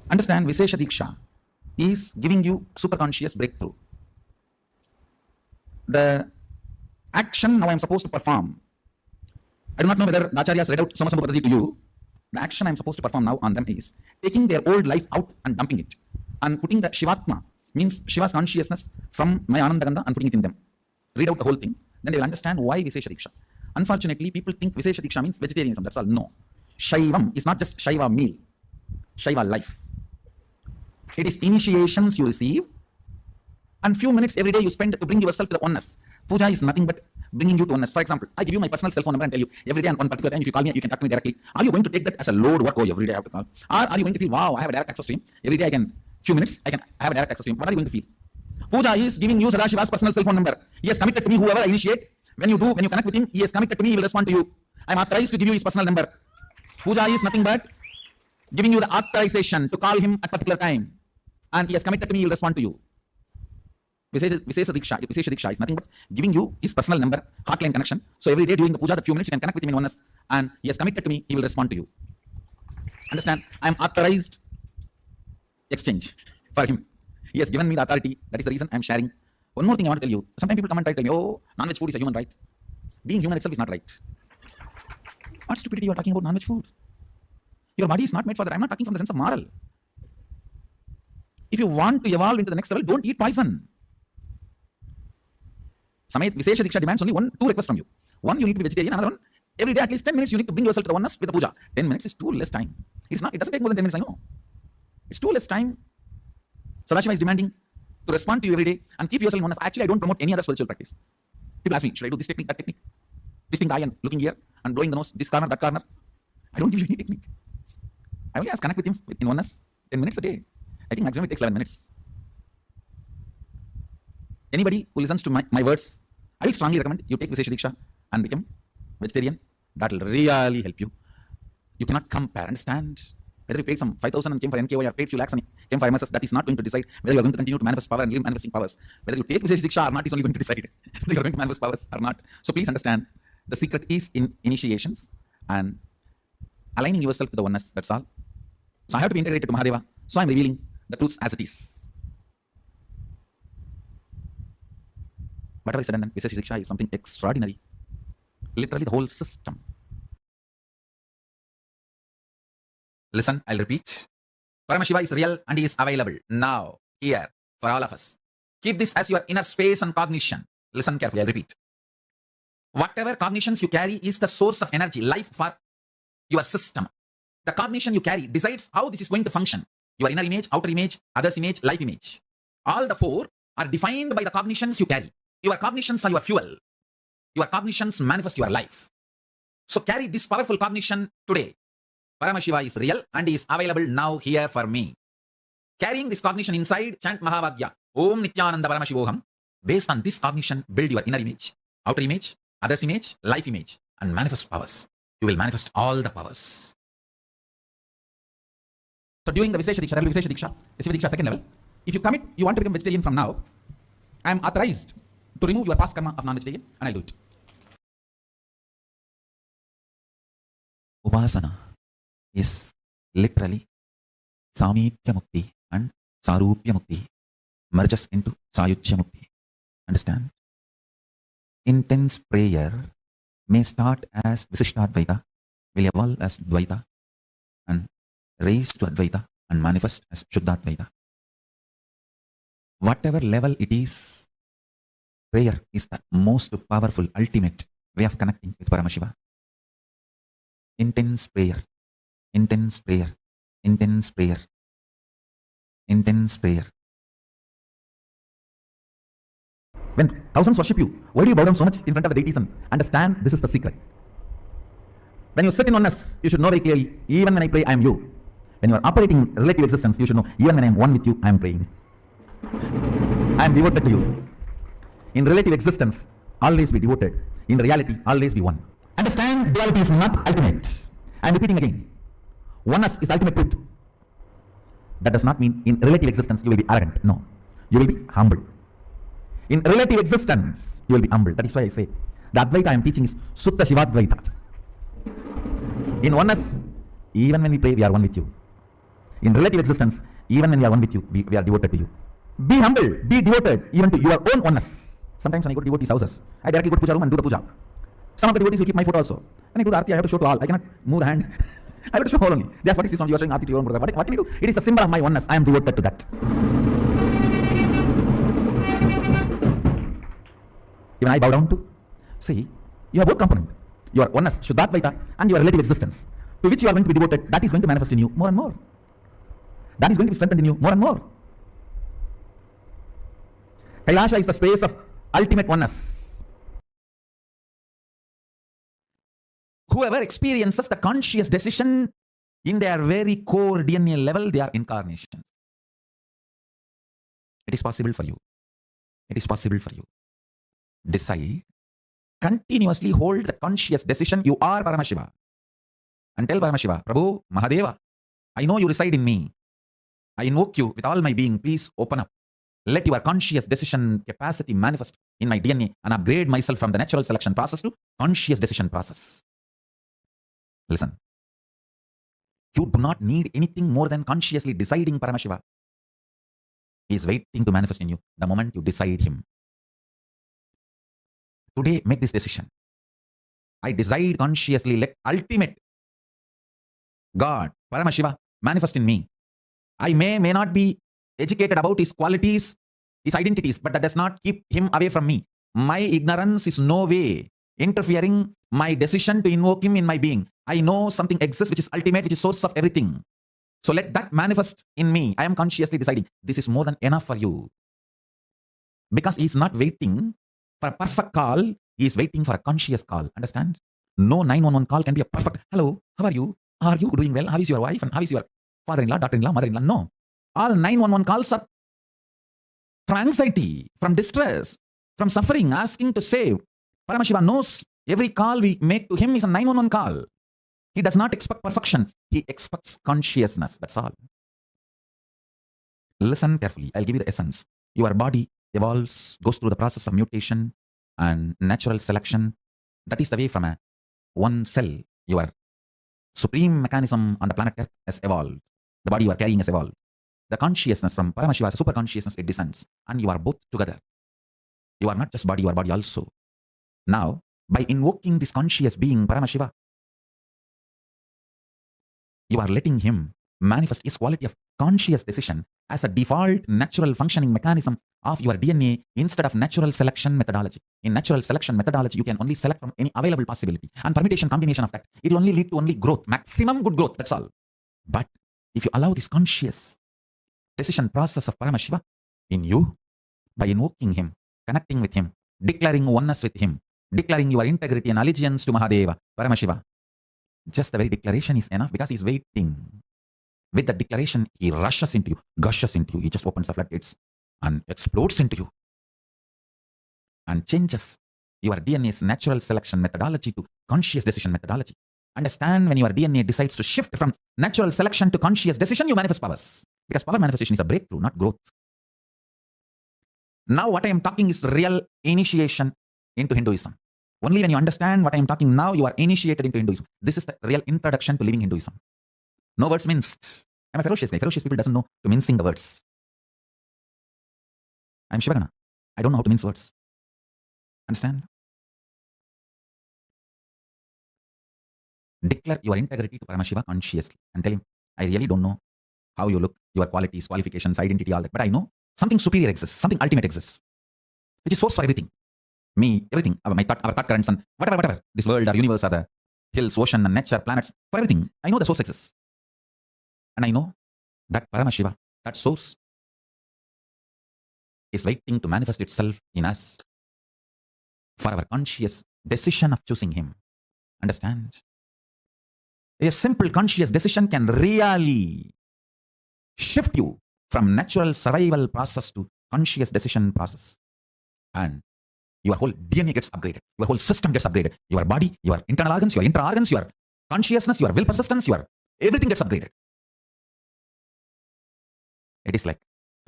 Understand, Vishesha Diksha is giving you superconscious breakthrough. The action now I am supposed to perform, I do not know whether the Acharyas read out Somasambhapadaji to you. The action I am supposed to perform now on them is taking their old life out and dumping it and putting the Shivatma, means Shiva's consciousness from my Anandagandha and putting it in them. Read out the whole thing, then they will understand why Vishesha Diksha. Unfortunately, people think Vishesha Diksha means vegetarianism, that's all. No. Shaivam is not just Shaiva meal, Shaiva life. It is initiations you receive and few minutes every day you spend to bring yourself to the oneness. Puja is nothing but bringing you to oneness. For example, I give you my personal cell phone number and tell you every day on one particular time, if you call me, you can talk to me directly. Are you going to take that as a load work? Oh, every day I have to call. Or are you going to feel, wow, I have a direct access to him. Every day I can, few minutes, I can have a direct access to him. What are you going to feel? Puja is giving you Sadashiva's personal cell phone number. He has committed to me, whoever I initiate. When you connect with him, he has committed to me, he will respond to you. I am authorized to give you his personal number. Puja is nothing but giving you the authorization to call him at a particular time. And he has committed to me, he will respond to you. Vishesha Diksha is nothing but giving you his personal number, heartline connection. So every day during the puja, the few minutes you can connect with him in oneness. And he has committed to me, he will respond to you. Understand? I am authorized exchange for him. He has given me the authority. That is the reason I am sharing. One more thing I want to tell you. Sometimes people come and tell me, oh, non-veg food is a human right. Being human itself is not right. What stupidity you are talking about non-veg food? Your body is not made for that. I am not talking from the sense of moral. If you want to evolve into the next level, don't eat poison. Vishesha Diksha demands only 2 requests from you. One, you need to be vegetarian. Another one, every day at least 10 minutes you need to bring yourself to the oneness with the puja. 10 minutes is too less time. It doesn't take more than 10 minutes, I know. It's too less time. Sadashiva is demanding to respond to you every day and keep yourself in oneness. Actually, I don't promote any other spiritual practice. People ask me, should I do this technique, that technique? Twisting the eye and looking here and blowing the nose, this corner, that corner. I don't give you any technique. I only ask connect with him in oneness 10 minutes a day. I think maximum it takes 11 minutes. Anybody who listens to my words, I will strongly recommend you take Vishesha Diksha and become vegetarian. That will really help you. You cannot compare, understand? Whether you paid some 5,000 and came for NKO or paid few lakhs and came for MSS, that is not going to decide whether you are going to continue to manifest power and live manifesting powers. Whether you take Vishesha Diksha or not is only going to decide whether you are going to manifest powers or not. So please understand, the secret is in initiations and aligning yourself with the oneness, that's all. So I have to be integrated to Mahadeva. So I am revealing the truths as it is. Whatever is said and done, Vishesha Diksha is something extraordinary. Literally the whole system. Listen, I'll repeat. Paramashiva is real and he is available now, here, for all of us. Keep this as your inner space and cognition. Listen carefully, I'll repeat. Whatever cognitions you carry is the source of energy, life for your system. The cognition you carry decides how this is going to function. Your inner image, outer image, others image, life image. All the four are defined by the cognitions you carry. Your cognitions are your fuel. Your cognitions manifest your life. So carry this powerful cognition today. Paramashiva is real and is available now here for me. Carrying this cognition inside, chant Mahavagya, Om Nithyananda Paramashivoham. Based on this cognition, build your inner image, outer image, others image, life image, and manifest powers. You will manifest all the powers. So during the Vishesha Diksha, there will be Vishesha Diksha, Shiva Diksha second level. If you commit, you want to become vegetarian from now, I am authorized to remove your past karma of non-vegetarian, and I'll do it. Upasana is literally Samipya Mukti and Sarupya Mukti merges into Sayuchya Mukti. Understand? Intense prayer may start as Visishtadvaita, will evolve as Dvaita, and raise to Advaita and manifest as Shuddhadvaita. Whatever level it is, prayer is the most powerful, ultimate way of connecting with Paramashiva. Intense prayer, intense prayer, intense prayer, intense prayer. When thousands worship you, why do you bow down so much in front of the deities and understand this is the secret? When you sit in oneness, you should know very clearly, even when I pray, I am you. When you are operating in relative existence, you should know, even when I am one with you, I am praying. I am devoted to you. In relative existence, always be devoted. In reality, always be one. Understand, duality is not ultimate. I am repeating again. Oneness is ultimate truth. That does not mean in relative existence you will be arrogant. No. You will be humble. In relative existence, you will be humble. That is why I say, the Advaita I am teaching is Sutta Shivadvaita. In oneness, even when we pray, we are one with you. In relative existence, even when we are one with you, we are devoted to you. Be humble, be devoted even to your own oneness. Sometimes when I go to devotees' houses, I directly go to puja room and do the puja. Some of the devotees will keep my photo also. When I do the arti, I have to show to all. I cannot move the hand. I have to show all only. That's what is this one. You are showing arti to your own brother. What can you do? It is a symbol of my oneness. I am devoted to that. Even I bow down to. See, you have both components. Your oneness, Shuddhadvaita, and your relative existence, to which you are going to be devoted. That is going to manifest in you more and more. That is going to be strengthened in you more and more. Kailasa is the space of ultimate oneness. Whoever experiences the conscious decision in their very core DNA level, they are incarnations. It is possible for you. It is possible for you. Decide, continuously hold the conscious decision, you are Paramashiva. And tell Paramashiva, Prabhu, Mahadeva, I know you reside in me. I invoke you with all my being, please open up. Let your conscious decision capacity manifest in my DNA and upgrade myself from the natural selection process to conscious decision process. Listen. You do not need anything more than consciously deciding Paramashiva. He is waiting to manifest in you the moment you decide him. Today, make this decision. I decide consciously, let ultimate God, Paramashiva, manifest in me. I may not be educated about his qualities, his identities, but that does not keep him away from me. My ignorance is no way interfering my decision to invoke him in my being. I know something exists which is ultimate, which is source of everything. So let that manifest in me. I am consciously deciding. This is more than enough for you. Because he is not waiting for a perfect call, he is waiting for a conscious call. Understand? No 911 call can be a perfect, hello, how are you? Are you doing well? How is your wife? And how is your father-in-law, daughter-in-law, mother-in-law? No. All 911 calls are from anxiety, from distress, from suffering, asking to save. Paramashiva knows every call we make to him is a 911 call. He does not expect perfection. He expects consciousness. That's all. Listen carefully. I'll give you the essence. Your body evolves, goes through the process of mutation and natural selection. That is the way from a one cell, your supreme mechanism on the planet Earth has evolved. The body you are carrying has evolved. The consciousness from Paramashiva, super consciousness, it descends. And you are both together. You are not just body, you are body also. Now, by invoking this conscious being, Paramashiva, you are letting him manifest his quality of conscious decision as a default natural functioning mechanism of your DNA instead of natural selection methodology. In natural selection methodology, you can only select from any available possibility. And permutation combination of that, it will only lead to only growth, maximum good growth, that's all. But if you allow this conscious decision process of Paramashiva in you by invoking him, connecting with him, declaring oneness with him, declaring your integrity and allegiance to Mahadeva, Paramashiva. Just the very declaration is enough because he's waiting. With the declaration, he rushes into you, gushes into you. He just opens the floodgates and explodes into you and changes your DNA's natural selection methodology to conscious decision methodology. Understand, when your DNA decides to shift from natural selection to conscious decision, you manifest powers. Because power manifestation is a breakthrough, not growth. Now what I am talking is real initiation into Hinduism. Only when you understand what I am talking now, you are initiated into Hinduism. This is the real introduction to living Hinduism. No words minced. I'm a ferocious guy. Ferocious people doesn't know to mincing the words. I'm Shivagana. I don't know how to mince words. Understand? Declare your integrity to Paramashiva consciously and tell him, I really don't know how you look, your qualities, qualifications, identity, all that. But I know something superior exists, something ultimate exists, which is source for everything. Me, everything, our thought currents and whatever. This world, our universe, or the hills, ocean, and nature, planets, for everything. I know the source exists. And I know that Paramashiva, that source, is waiting to manifest itself in us for our conscious decision of choosing him. Understand? A simple conscious decision can really shift you from natural survival process to conscious decision process. And your whole DNA gets upgraded. Your whole system gets upgraded. Your body, your internal organs, your inter-organs, your consciousness, your will persistence, your everything gets upgraded. It is like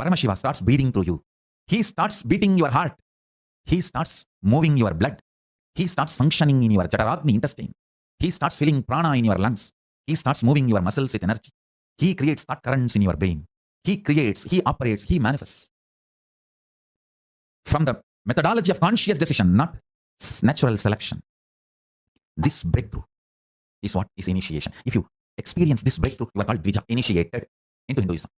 Paramashiva starts breathing through you. He starts beating your heart. He starts moving your blood. He starts functioning in your Jataragni intestine. He starts feeling prana in your lungs. He starts moving your muscles with energy. He creates thought currents in your brain. He creates, he operates, he manifests. From the methodology of conscious decision, not natural selection. This breakthrough is what is initiation. If you experience this breakthrough, you are called Dvija, initiated into Hinduism.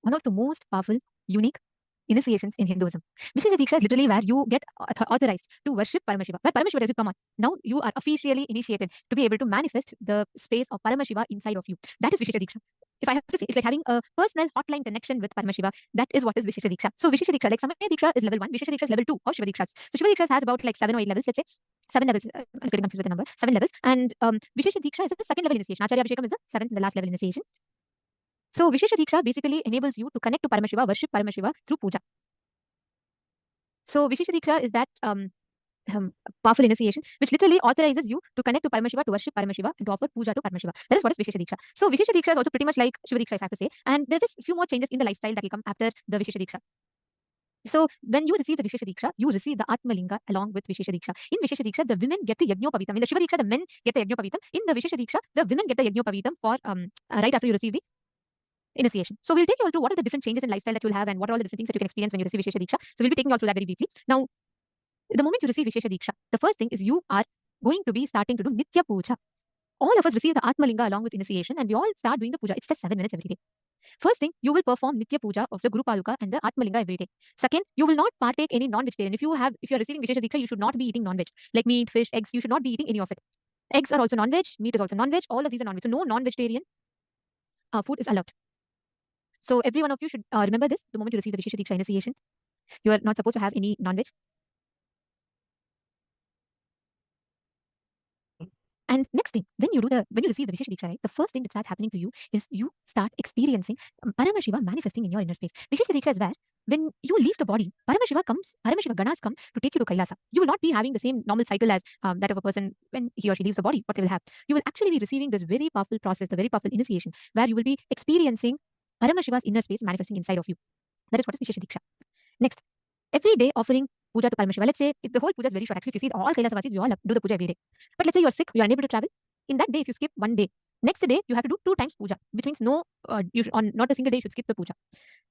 One of the most powerful, unique initiations in Hinduism. Vishesha Diksha is literally where you get authorized to worship Paramashiva. Where Paramashiva tells you, come on, now you are officially initiated to be able to manifest the space of Paramashiva inside of you. That is Vishesha Diksha. If I have to say, it's like having a personal hotline connection with Paramashiva. That is what is Vishesha Diksha. So Vishesha Diksha, like Samaya Diksha is level 1, Vishesha Diksha is level 2 of Shiva Dikshas. So Shiva Dikshas has about like 7 or 8 levels, let's say. 7 levels. I'm just getting confused with the number. 7 levels. And Vishesha Diksha is the second level initiation. Acharya Abhishekam is the 7th and the last level initiation. So Vishesha Diksha basically enables you to connect to Paramashiva, worship Paramashiva through puja. So Vishesha Diksha is that powerful initiation which literally authorizes you to connect to Paramashiva, to worship Paramashiva, and to offer puja to Paramashiva. That is what is Vishesha Diksha. So Vishesha Diksha is also pretty much like Shiva Diksha, if I have to say. And there are just a few more changes in the lifestyle that will come after the Vishesha Diksha. So when you receive the Vishesha Diksha, you receive the Atma Linga along with Vishesha Diksha. In Vishesha Diksha, the women get the Yajnopavitam. In the Shiva Diksha, the men get the Yajnopavitam. In the Vishesha Diksha, the women get the Yajnopavitam for right after you receive the initiation. So we'll take you all through what are the different changes in lifestyle that you'll have and what are all the different things that you can experience when you receive Vishesha Diksha. So we'll be taking you all through that very deeply. Now, the moment you receive Vishesha Diksha, the first thing is you are going to be starting to do Nitya Puja. all of us receive the Atmalinga along with initiation, and we all start doing the puja. It's just 7 minutes every day. First thing, you will perform Nitya Puja of the Guru Paduka and the Atmalinga every day. Second, you will not partake any non-vegetarian. If you are receiving Vishesha Diksha, you should not be eating non-veg. Like meat, fish, eggs, you should not be eating any of it. Eggs are also non-veg, meat is also non-veg, all of these are non-veg. So no non-vegetarian food is allowed. So every one of you should remember this the moment you receive the Vishesha Diksha initiation. You are not supposed to have any non-veg. And next thing, when you receive the Vishesha Diksha, right, the first thing that starts happening to you is you start experiencing Paramashiva manifesting in your inner space. Vishesha Diksha is where when you leave the body, Paramashiva Ganas come to take you to Kailasa. You will not be having the same normal cycle as that of a person when he or she leaves the body. What they will have, you will actually be receiving this very powerful process, the very powerful initiation, where you will be experiencing Paramashiva's inner space manifesting inside of you. That is what is Vishesha Diksha. Next, every day offering puja to Paramashiva. Let's say if the whole puja is very short, actually, if you see all Kailasa we all do the puja every day. But let's say you're sick, you're unable to travel. In that day, if you skip one day, next day you have to do 2 times puja, which means not a single day you should skip the puja.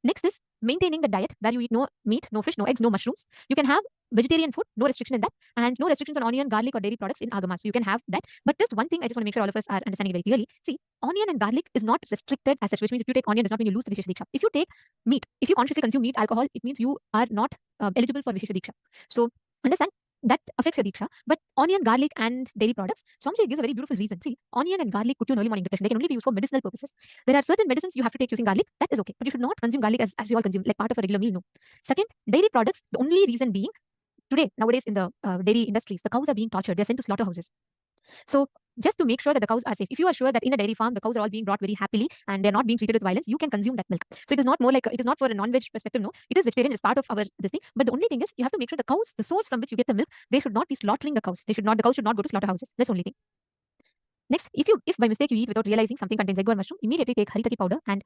Next is maintaining the diet where you eat no meat, no fish, no eggs, no mushrooms. You can have vegetarian food, no restriction in that, and no restrictions on onion, garlic, or dairy products in Agama. So you can have that. But just one thing I just want to make sure all of us are understanding very clearly. See, onion and garlic is not restricted as such, which means if you take onion, does not mean you lose the Vishesha Diksha. If you take meat, if you consciously consume meat, alcohol, it means you are not eligible for Vishesha Diksha. So understand that affects your Diksha. But onion, garlic, and dairy products, Swamiji gives a very beautiful reason. See, onion and garlic put you in early morning depression. They can only be used for medicinal purposes. There are certain medicines you have to take using garlic. That is okay. But you should not consume garlic as we all consume, like part of a regular meal. No. Second, dairy products, the only reason being, today, nowadays in the dairy industries, the cows are being tortured. They're sent to slaughterhouses. So just to make sure that the cows are safe, if you are sure that in a dairy farm, the cows are all being brought very happily and they're not being treated with violence, you can consume that milk. So it is not more like, it is not for a non-veg perspective, no. It is vegetarian, it's part of our this thing. But the only thing is, you have to make sure the cows, the source from which you get the milk, they should not be slaughtering the cows. The cows should not go to slaughterhouses. That's the only thing. Next, if by mistake you eat without realizing something contains egg or mushroom, immediately take haritaki powder and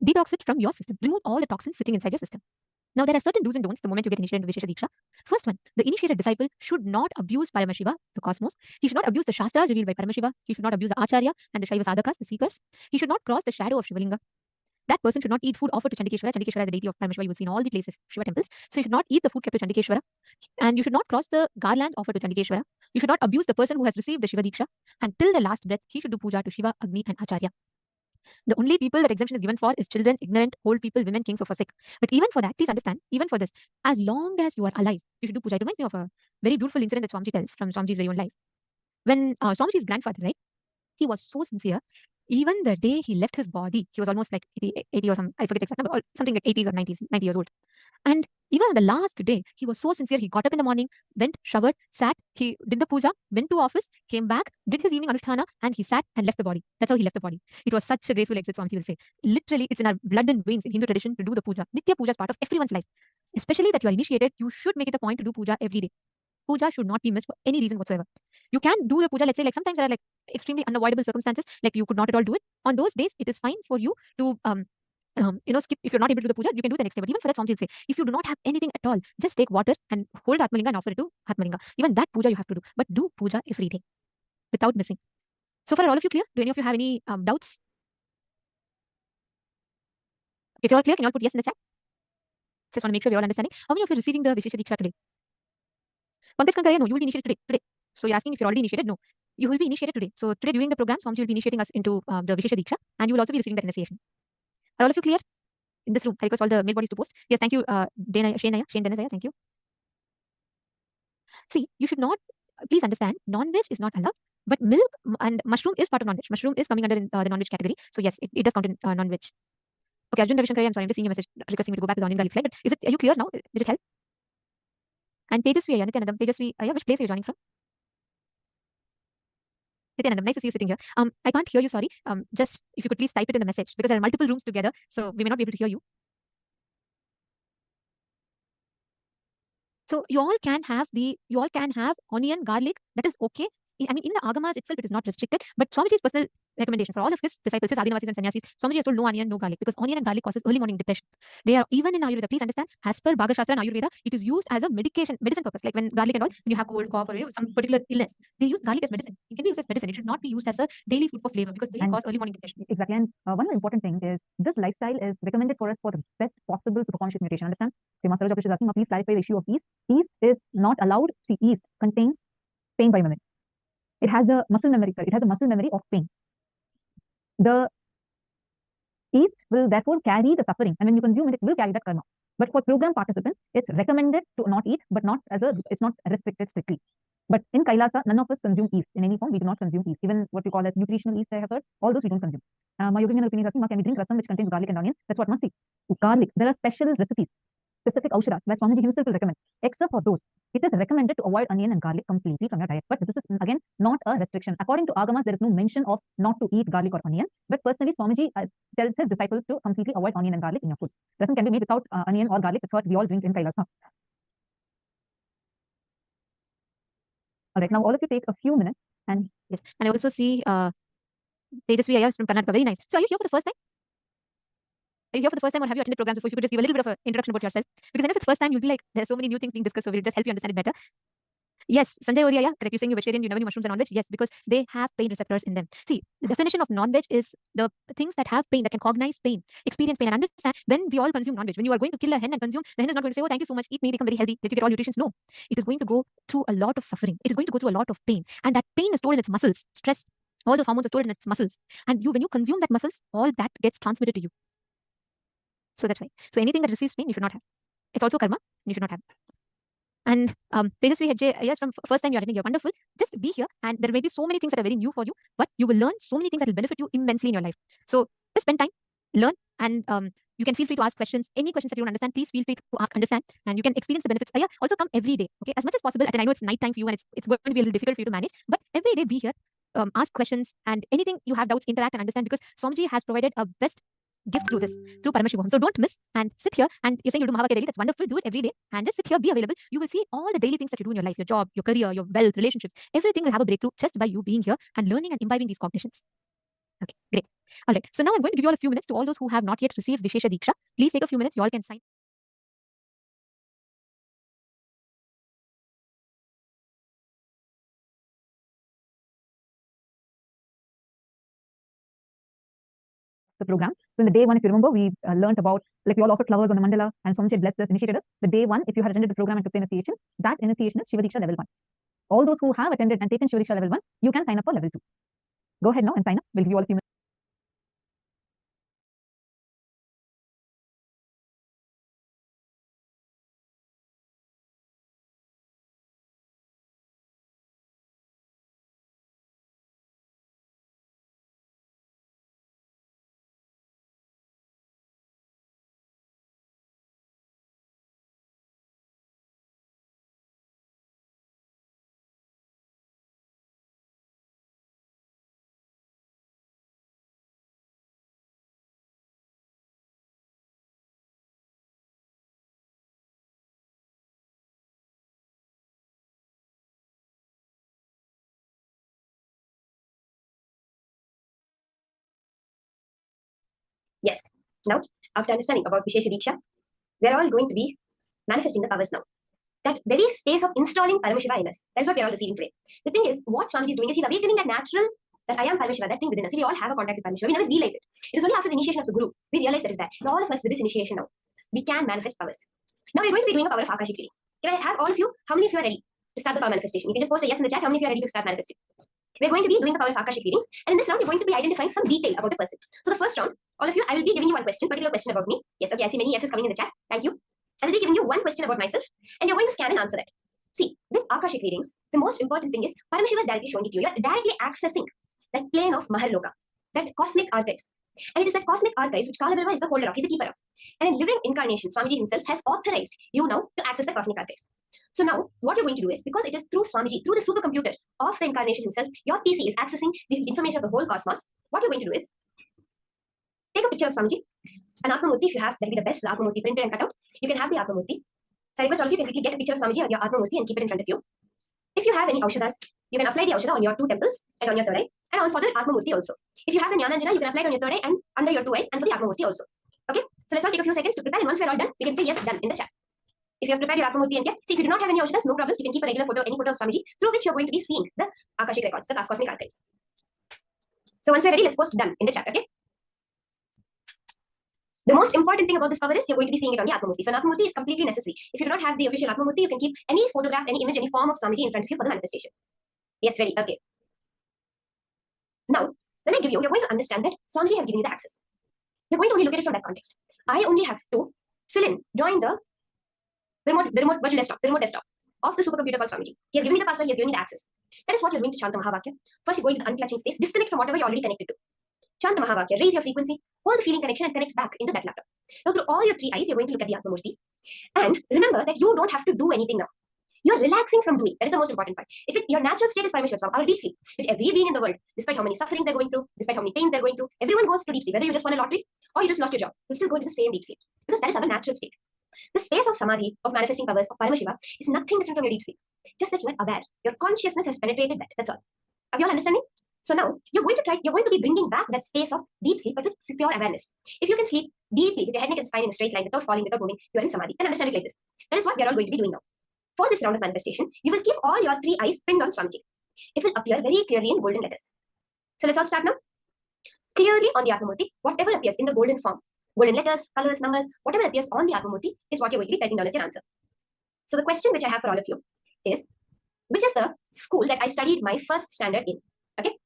detox it from your system. Remove all the toxins sitting inside your system. Now, there are certain do's and don'ts the moment you get initiated into Vishesha Diksha. First one, the initiated disciple should not abuse Paramashiva, the cosmos. He should not abuse the Shastras revealed by Paramashiva. He should not abuse the Acharya and the Shaiva Sadhakas, the seekers. He should not cross the shadow of Shivalinga. That person should not eat food offered to Chandikeshwara. Chandikeshwara is the deity of Paramashiva. You will see in all the places, Shiva temples. So you should not eat the food kept to Chandikeshwara. And you should not cross the garlands offered to Chandikeshwara. You should not abuse the person who has received the Shiva Diksha. And till the last breath, he should do puja to Shiva, Agni, and Acharya. The only people that exemption is given for is children, ignorant, old people, women, kings, or sick. But even for that, please understand, even for this, as long as you are alive, you should do puja. It reminds me of a very beautiful incident that Swamiji tells from Swamiji's very own life. When Swamiji's grandfather, right, he was so sincere. Even the day he left his body, he was almost like 80 or something, I forget the exact number, or something like 80s or 90s, 90 years old. And even on the last day, he was so sincere. He got up in the morning, went, showered, sat, he did the puja, went to office, came back, did his evening anusthana, and he sat and left the body. That's how he left the body. It was such a graceful exit, Swamiji will say. Literally, it's in our blood and veins in Hindu tradition to do the puja. Nitya puja is part of everyone's life. Especially that you are initiated, you should make it a point to do puja every day. Puja should not be missed for any reason whatsoever. You can do the puja, let's say, like sometimes there are like extremely unavoidable circumstances, like you could not at all do it. On those days, it is fine for you to skip. If you're not able to do the puja, you can do the next day. But even for that, Swamiji will say, if you do not have anything at all, just take water and hold Atmalinga and offer it to Atmalinga. Even that puja you have to do. But do puja every day without missing. So far, are all of you clear? Do any of you have any doubts? If you're all clear, can you all put yes in the chat? Just want to make sure we're all understanding. How many of you are receiving the Vishesha Diksha today? Pankaj Kankaraya, no, you will be initiated today. So you're asking if you're already initiated? No. You will be initiated today. So today during the program, Swamiji will be initiating us into the Vishesha Diksha, and you will also be receiving that initiation. Are all of you clear? In this room, I request all the male bodies to post. Yes, thank you, Shane Denazaya, thank you. See, you should not, please understand, non-veg is not allowed, but milk and mushroom is part of non-veg. Mushroom is coming under the non-veg category. So yes, it does count in non-veg. Okay, Arjun Ravishankar, I'm sorry, I'm just seeing a message requesting me to go back to the onion garlic slide, but are you clear now? Did it help? And Tejasvi, Nithyananda, Tejasvi, which place are you joining from? Nithyananda, nice to see you sitting here. I can't hear you, sorry. Just if you could please type it in the message, because there are multiple rooms together, so we may not be able to hear you. So you all can have onion, garlic, that is okay. I mean, in the Agamas itself, it is not restricted, but Swamiji's personal recommendation for all of his disciples, his Adinavasis and Sannyasis, Swamiji has told no onion, no garlic, because onion and garlic causes early morning depression. They are even in Ayurveda, please understand, as per Bhaga Shastra and Ayurveda, it is used as a medicine purpose, like when garlic and all, when you have cold, cough, or some particular illness, they use garlic as medicine. It can be used as medicine. It should not be used as a daily food for flavor, because they cause early morning depression. Exactly. And one important thing is this lifestyle is recommended for us for the best possible superconscious mutation. Understand? So Master Raja is asking, please clarify the issue of yeast. Yeast is not allowed. See, yeast contains pain by mimic. it has a muscle memory, sorry, it has a muscle memory of pain. The East will therefore carry the suffering, and when you consume it, it will carry that karma. But for program participants, it's recommended to not eat, but not as a, it's not restricted strictly. But in Kailasa, none of us consume yeast in any form. We do not consume yeast. Even what we call as nutritional yeast, I have heard, all those we don't consume. My opinion is asking, can we drink rasam which contains garlic and onion? That's what must see. Garlic, there are special recipes, specific aushadas, where Swamiji himself will recommend. Except for those, it is recommended to avoid onion and garlic completely from your diet. But this is, again, not a restriction. According to Agamas, there is no mention of not to eat garlic or onion. But personally, Swamiji tells his disciples to completely avoid onion and garlic in your food. Rasam can be made without onion or garlic. That's what we all drink in Kailasa. All right, now all of you take a few minutes and yes. And I also see Tejasvi Ayya from Karnataka. Very nice. So are you here for the first time? Are you here for the first time, or have you attended programs before? If you could just give a little bit of an introduction about yourself. Because then if it's first time, you'll be like, there are so many new things being discussed, so we'll just help you understand it better. Yes, Sanjay Oria, yeah, correct. You're saying you're vegetarian, you never knew mushrooms and non-veg. Yes, because they have pain receptors in them. See, the definition of non-veg is the things that have pain, that can cognize pain, experience pain, and understand. When we all consume non-veg, when you are going to kill a hen and consume, the hen is not going to say, oh, thank you so much, eat me, become very healthy, let you get all nutrition. No, it is going to go through a lot of suffering. It is going to go through a lot of pain. And that pain is stored in its muscles. Stress, all those hormones are stored in its muscles. And when you consume that muscles, all that gets transmitted to you. So that's why. So anything that receives pain, you should not have. It's also karma, you should not have. And Tejasvi, yes, from first time you're attending, you're wonderful. Just be here, and there may be so many things that are very new for you, but you will learn so many things that will benefit you immensely in your life. So just spend time, learn, and you can feel free to ask questions. Any questions that you don't understand, please feel free to ask, understand, and you can experience the benefits. Also come every day, okay, as much as possible. And I know it's night time for you, and it's going to be a little difficult for you to manage, but every day be here, ask questions, and anything you have doubts, interact and understand, because Swamiji has provided a best gift through this, through Paramashivoham. So don't miss, and sit here, and you're saying you do Mahavakya daily, that's wonderful, do it every day, and just sit here, be available. You will see all the daily things that you do in your life, your job, your career, your wealth, relationships, everything will have a breakthrough just by you being here and learning and imbibing these cognitions. Okay, great. All right, so now I'm going to give you all a few minutes. To all those who have not yet received Vishesha Diksha, please take a few minutes, you all can sign. The program. So in the day one, if you remember, we learned about, like, we all offered flowers on the mandala, and Swamiji had blessed us, initiated us. The day one, if you had attended the program and took the initiation, that initiation is Shiva Diksha level 1. All those who have attended and taken Shiva Diksha level 1, you can sign up for level 2. Go ahead now and sign up. We'll give you all a few minutes. Yes. Now, after understanding about Vishesha Diksha, we're all going to be manifesting the powers now. That very space of installing Paramashiva in us. That's what we're all receiving today. The thing is, what Swamiji is doing is he's awakening that natural, that I am Paramashiva, that thing within us. We all have a contact with Paramashiva. We never realize it. It is only after the initiation of the Guru we realize that is that. And all of us with this initiation now, we can manifest powers. Now we're going to be doing a power of Akashic readings. Can I have all of you? How many of you are ready to start the power manifestation? You can just post a yes in the chat. How many of you are ready to start manifesting? We're going to be doing the power of Akashic readings, and in this round, we're going to be identifying some detail about a person. So the first round, all of you, I will be giving you one question, particular question about me. Yes, okay, I see many yeses coming in the chat. Thank you. I will be giving you one question about myself, and you're going to scan and answer that. See, with Akashic readings, the most important thing is Paramashiva is directly showing it to you. You're directly accessing that plane of Maharloka, that cosmic archives. And it is that cosmic archives which Kalabhairava is the holder of, he's the keeper of. And in living incarnation, Swamiji himself has authorized you now to access the cosmic archives. So now, what you're going to do is, because it is through Swamiji, through the supercomputer of the incarnation himself, your PC is accessing the information of the whole cosmos. What you're going to do is, take a picture of Swamiji, an Atmamurti, if you have, that will be the best Atmamurti printed and cut out. You can have the Atmamurti. So I request all of you can quickly get a picture of Swamiji or your Atmamurti and keep it in front of you. If you have any Aushadas, you can apply the Aushada on your 2 temples and on your third eye, and on for the Atmamurti also. If you have the Jnananjana, you can apply it on your third eye and under your 2 eyes, and for the Atmamurti also. Okay? So let's all take a few seconds to prepare, and once we're all done, we can say yes, done in the chat. If you have prepared your Atmamurti and see, if you do not have any Aushadas, no problems. You can keep a regular photo, any photo of Swamiji, through which you're going to be seeing the Akashic records, the cosmic archives. So once we're ready, let's post done in the chat, okay? The most important thing about this power is you're going to be seeing it on the Atmamurti. So an Atmamurti is completely necessary. If you do not have the official Atmamurti, you can keep any photograph, any image, any form of Swamiji in front of you for the manifestation. Yes, ready. Okay. Now, when I give you, you're going to understand that Swamiji has given you the access. You're going to only look at it from that context. I only have to join the remote virtual desktop, the remote desktop of the supercomputer called Swamiji. He has given me the password, he has given me the access. That is what you're doing to chant the Mahavakya. First, you're going to the unclutching space, disconnect from whatever you're already connected to. Chant the Mahavakya, raise your frequency, hold the feeling connection and connect back into that laptop. Now, through all your three eyes, you're going to look at the Atmamurti. And remember that you don't have to do anything now. You're relaxing from doing. That is the most important part. It's like your natural state is Paramashivam, our deep sleep, which every being in the world, despite how many sufferings they're going through, despite how many pains they're going through, everyone goes to deep sleep. Whether you just won a lottery or you just lost your job, you'll still go into the same deep sleep. Because that is our natural state. The space of Samadhi, of manifesting powers, of Paramashiva, is nothing different from your deep sleep. Just that you are aware. Your consciousness has penetrated that. That's all. Are you all understanding? So now you're going to be bringing back that space of deep sleep, but with pure awareness. If you can sleep deeply with your head, neck, and spine in a straight line without falling, without moving, you're in Samadhi. And understand it like this. That is what we're all going to be doing now. For this round of manifestation, you will keep all your three eyes pinned on Swamiji. It will appear very clearly in golden letters. So let's all start now. Clearly on the Atmamurti, whatever appears in the golden form, golden letters, colors, numbers, whatever appears on the Atmamurti is what you're going to be typing down as your answer. So the question which I have for all of you is, which is the school that I studied my first standard in? Okay.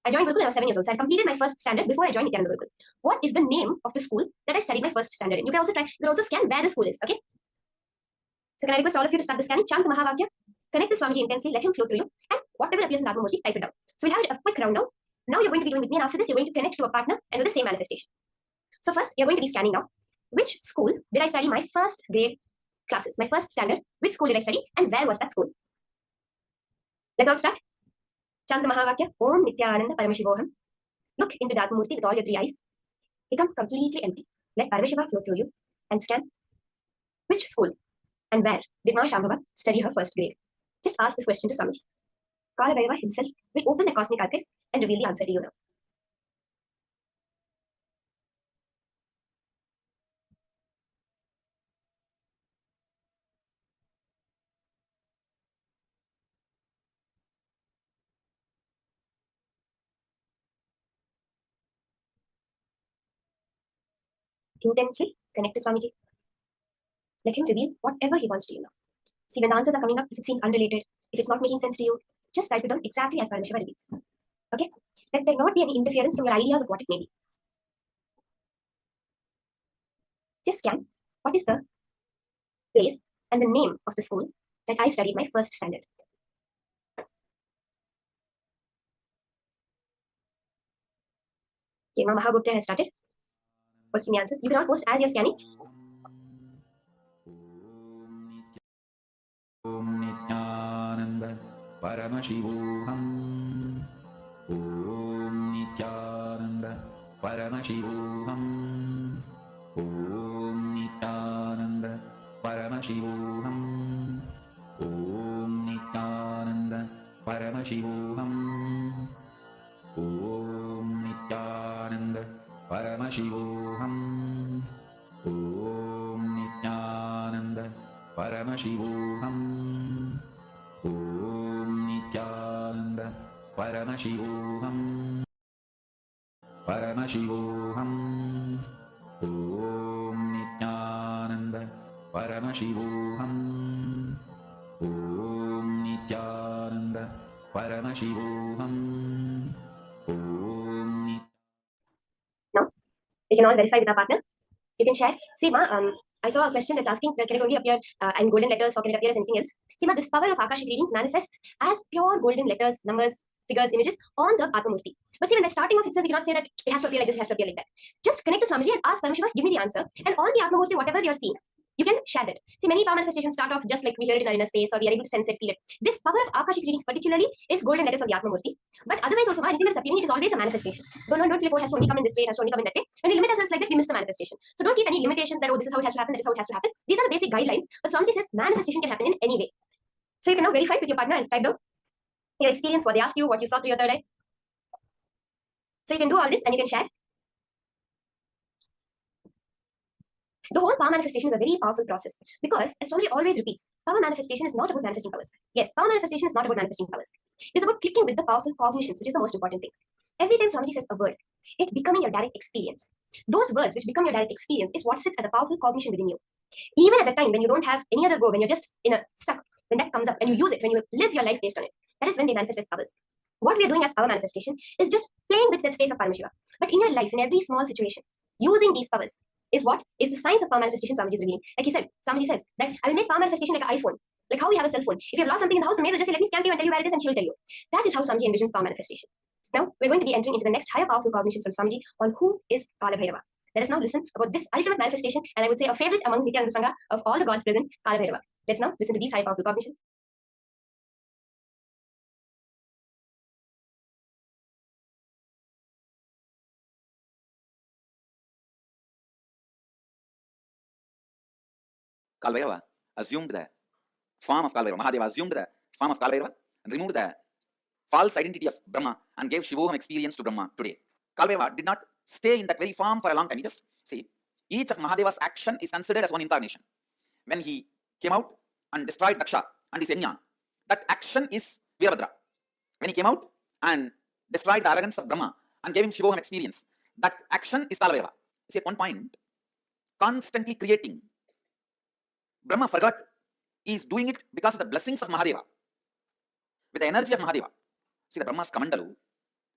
I joined Gurukul when I was 7 years old. So I completed my first standard before I joined Nithyananda Gurukul. What is the name of the school that I studied my first standard in? You can also scan where the school is. Okay. So can I request all of you to start the scanning? Chant the Mahavakya, connect to Swamiji intensely, let him flow through you, and whatever appears in the Atmamurti, type it down. So we'll have a quick rundown. Now you're going to be doing with me, and after this, you're going to connect to a partner and do the same manifestation. So first, you're going to be scanning now. Which school did I study my first grade classes, my first standard? Which school did I study, and where was that school? Let's all start. Chant the Mahavakya, Om Nithyananda Paramashivoham. Look into the Atmamurti with all your three eyes. Become completely empty. Let Paramashiva flow through you and scan. Which school and where did Ma Shambhava study her first grade? Just ask this question to Swamiji. Kalabhairava himself will open the cosmic archives and reveal the answer to you now. Intensely connect to Swamiji. Let him reveal whatever he wants to you now. See, when the answers are coming up, if it seems unrelated, if it's not making sense to you, just type it down exactly as Paramashiva reveals. Okay? Let there not be any interference from your ideas of what it may be. Just scan what is the place and the name of the school that I studied my first standard. Okay, Mama Mahagupta has started posting the answers. You can all post as you're scanning. Om Nithyananda Paramashivoham. Om Nithyananda Paramashivoham. Om Nithyananda Paramashivoham. Om Nithyananda Paramashivoham. Om Nithyananda Paramashivoham. Om Nithyananda Paramashivoham. Om Nithyananda Paramashivoham. Paramashivoham. Om Nithyananda Paramashivoham. Om Nithyananda Paramashivoham. Om. Now, we can all verify with our partner. You can share. See, Ma, I saw a question that's asking, can it only appear in golden letters or can it appear as anything else? See, Ma, this power of Akashic readings manifests as pure golden letters, numbers, figures, images on the Atmamurti. But see, when we're starting off itself, we cannot say that it has to appear like this, it has to appear like that. Just connect to Swamiji and ask Paramashiva, give me the answer. And on the Atmamurti, whatever you're seeing, you can share that. See, many power manifestations start off just like we hear it in our inner space or we are able to sense it, feel it. This power of Akashic readings particularly is golden letters on the Atmamurti. But otherwise also, anything that's appearing, it is always a manifestation. Don't feel it has to only come in this way, it has to only come in that way. When we limit ourselves like that, we miss the manifestation. So don't keep any limitations that, oh, this is how it has to happen, that is how it has to happen. These are the basic guidelines. But Swamiji says manifestation can happen in any way. So you can now verify with your partner and type down your experience, what they asked you, what you saw through your third eye. So you can do all this and you can share. The whole power manifestation is a very powerful process because, as Swamiji always repeats, power manifestation is not about manifesting powers. Yes, power manifestation is not about manifesting powers. It is about clicking with the powerful cognitions, which is the most important thing. Every time Swamiji says a word, it becoming your direct experience. Those words which become your direct experience is what sits as a powerful cognition within you. Even at the time when you don't have any other go, when you're just stuck, when that comes up and you use it, when you live your life based on it, That is when they manifest as powers. What we are doing as power manifestation is just playing with that space of Paramashiva. But in your life, in every small situation, using these powers is what is the science of power manifestation Swamiji is revealing. Like he said, Swamiji says that I will make power manifestation like an iPhone. Like how we have a cell phone. If you have lost something in the house, the maid will just say, let me scan to you and tell you where it is, and she will tell you. That is how Swamiji envisions power manifestation. Now, we're going to be entering into the next higher powerful cognitions from Swamiji on who is Kalabhairava. Let us now listen about this ultimate manifestation, and I would say a favorite among Nithyananda Sangha of all the gods present, Kalabhairava. Let's now listen to these high powerful cognitions. Kalabhairava assumed the form of Kalabhairava. Mahadeva assumed the form of Kalabhairava and removed the false identity of Brahma and gave Shivoham experience to Brahma today. Kalabhairava did not stay in that very form for a long time. You just see, each of Mahadeva's action is considered as one incarnation. When he came out and destroyed Daksha and his Enya, that action is Veerabhadra. When he came out and destroyed the arrogance of Brahma and gave him Shivoham experience, that action is Kalabhairava. See, at one point, constantly creating, Brahma forgot he is doing it because of the blessings of Mahadeva, with the energy of Mahadeva. See, the Brahma's Kamandalu,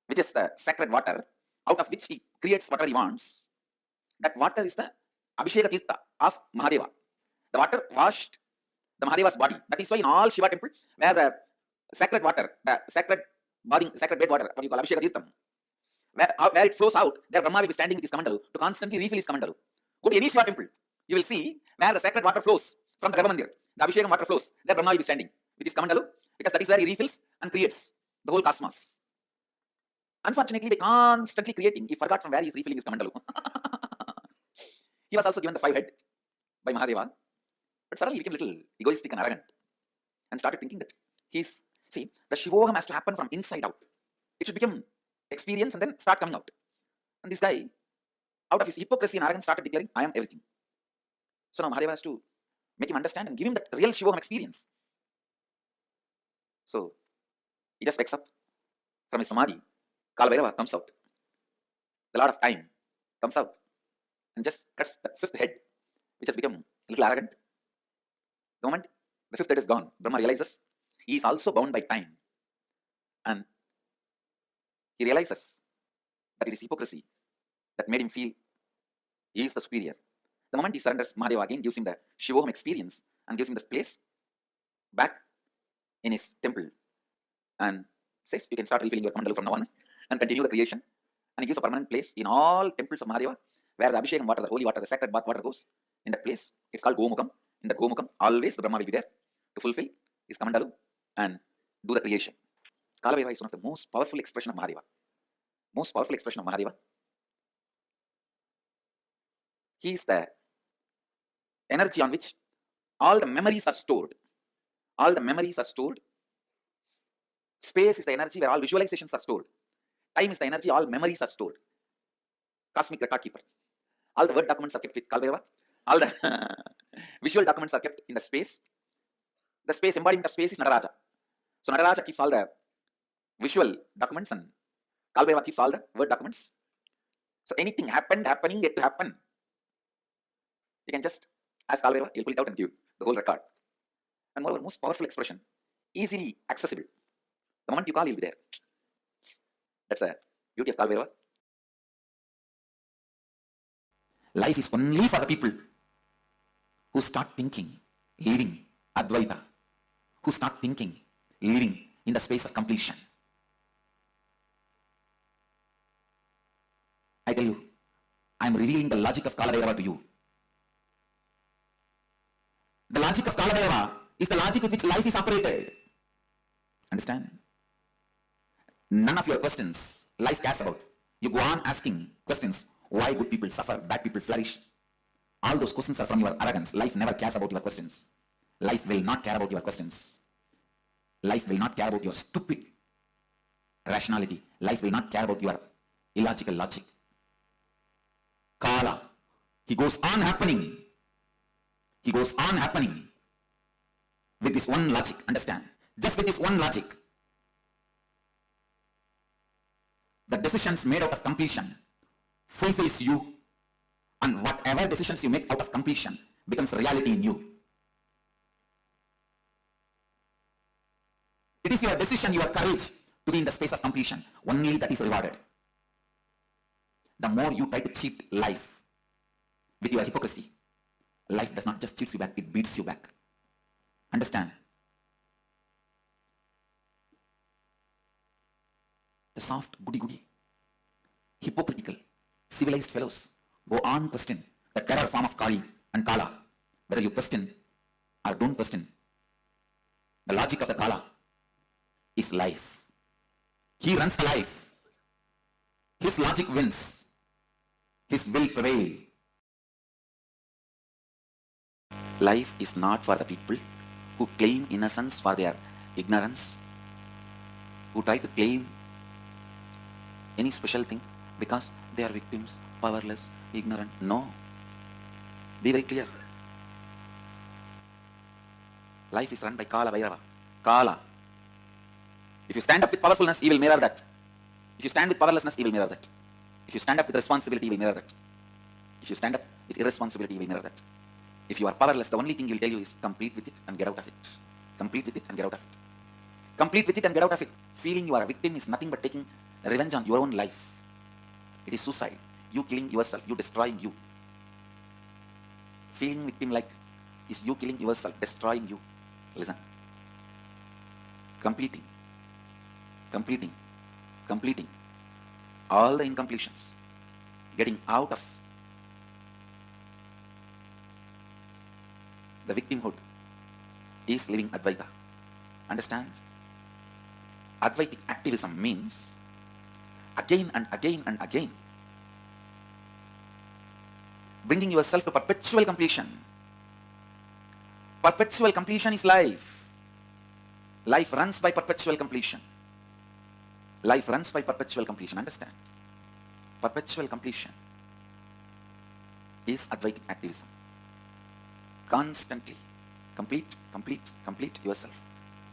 which is the sacred water, out of which he creates whatever he wants. That water is the Abhisheka Tirtha of Mahadeva. The water washed the Mahadeva's body. That is why in all Shiva temples, where the sacred water, the sacred bathing, sacred bed water, what you call Abhisheka Tirtham, where it flows out, there Brahma will be standing with his Kamandalu to constantly refill his Kamandalu. Go to any Shiva temple, you will see where the sacred water flows from the Garbha Mandir, the Abhishekam water flows, there Brahma will be standing with his Kamandalu, because that is where he refills and creates the whole cosmos. Unfortunately, by constantly creating, he forgot from where he is refilling his Kamandalu. He was also given the 5 head by Mahadeva, but suddenly he became a little egoistic and arrogant and started thinking that the Shivoham has to happen from inside out. It should become experience and then start coming out. And this guy, out of his hypocrisy and arrogance, started declaring, I am everything. So now Mahadeva has to make him understand and give him that real Shivoham experience. So he just wakes up from his Samadhi. Kalabhairava comes out. The Lord of Time comes out and just cuts the 5th head, which has become a little arrogant. The moment the 5th head is gone, Brahma realizes he is also bound by time. And he realizes that it is hypocrisy that made him feel he is the superior. The moment he surrenders, Mahadeva again gives him the Shivoham experience and gives him the place back in his temple and says, you can start refilling your Kamandalu from now on and continue the creation. And he gives a permanent place in all temples of Mahadeva where the Abhishekam water, the holy water, the sacred bath water goes. In that place, it's called Gomukam. In that Gomukam, always the Brahma will be there to fulfill his Kamandalu and do the creation. Kalabhairava is one of the most powerful expression of Mahadeva. Most powerful expression of Mahadeva. He is the energy on which all the memories are stored. All the memories are stored. Space is the energy where all visualizations are stored. Time is the energy, all memories are stored. Cosmic record keeper. All the word documents are kept with Kalabhairava. All the visual documents are kept in the space. The space, embodiment of space is Nataraja. So Nataraja keeps all the visual documents and Kalabhairava keeps all the word documents. So anything happened, happening, yet to happen, you can just ask Kalabhairava, he'll pull it out and give the whole record. And moreover, most powerful expression, easily accessible. The moment you call, he'll be there. That's the beauty of Kalabhairava. Life is only for the people who start thinking, living Advaita, who start thinking, living in the space of completion. I tell you, I am revealing the logic of Kalabhairava to you. The logic of Kalabhairava is the logic with which life is operated. Understand? None of your questions life cares about. You go on asking questions. Why good people suffer, bad people flourish? All those questions are from your arrogance. Life never cares about your questions. Life will not care about your questions. Life will not care about your stupid rationality. Life will not care about your illogical logic. Kala, he goes on happening. He goes on happening with this one logic. Understand? Just with this one logic. The decisions made out of completion fulfills you, and whatever decisions you make out of completion becomes reality in you. It is your decision, your courage to be in the space of completion. Only that is rewarded. The more you try to cheat life with your hypocrisy, life does not just cheat you back, it beats you back. Understand? The soft, goody-goody, hypocritical, civilized fellows go on question the terror form of Kali and Kala. Whether you question or don't question, the logic of the Kala is life. He runs the life. His logic wins. His will prevail. Life is not for the people who claim innocence for their ignorance, who try to claim any special thing because they are victims, powerless, ignorant. No. Be very clear. Life is run by Kalabhairava. Kala. If you stand up with powerfulness, he will mirror that. If you stand with powerlessness, he will mirror that. If you stand up with responsibility, he will mirror that. If you stand up with irresponsibility, he will mirror that. If you are powerless, the only thing he will tell you is complete with it and get out of it. Complete with it and get out of it. Complete with it and get out of it. Feeling you are a victim is nothing but taking revenge on your own life. It is suicide. You killing yourself, you destroying you. Feeling victim like is you killing yourself, destroying you. Listen. Completing. All the incompletions. Getting out of the victimhood is living Advaita. Understand? Advaitic activism means again and again and again bringing yourself to perpetual completion. Perpetual completion is life. Life runs by perpetual completion. Life runs by perpetual completion. Understand? Perpetual completion is Advaitic activism. Constantly complete yourself.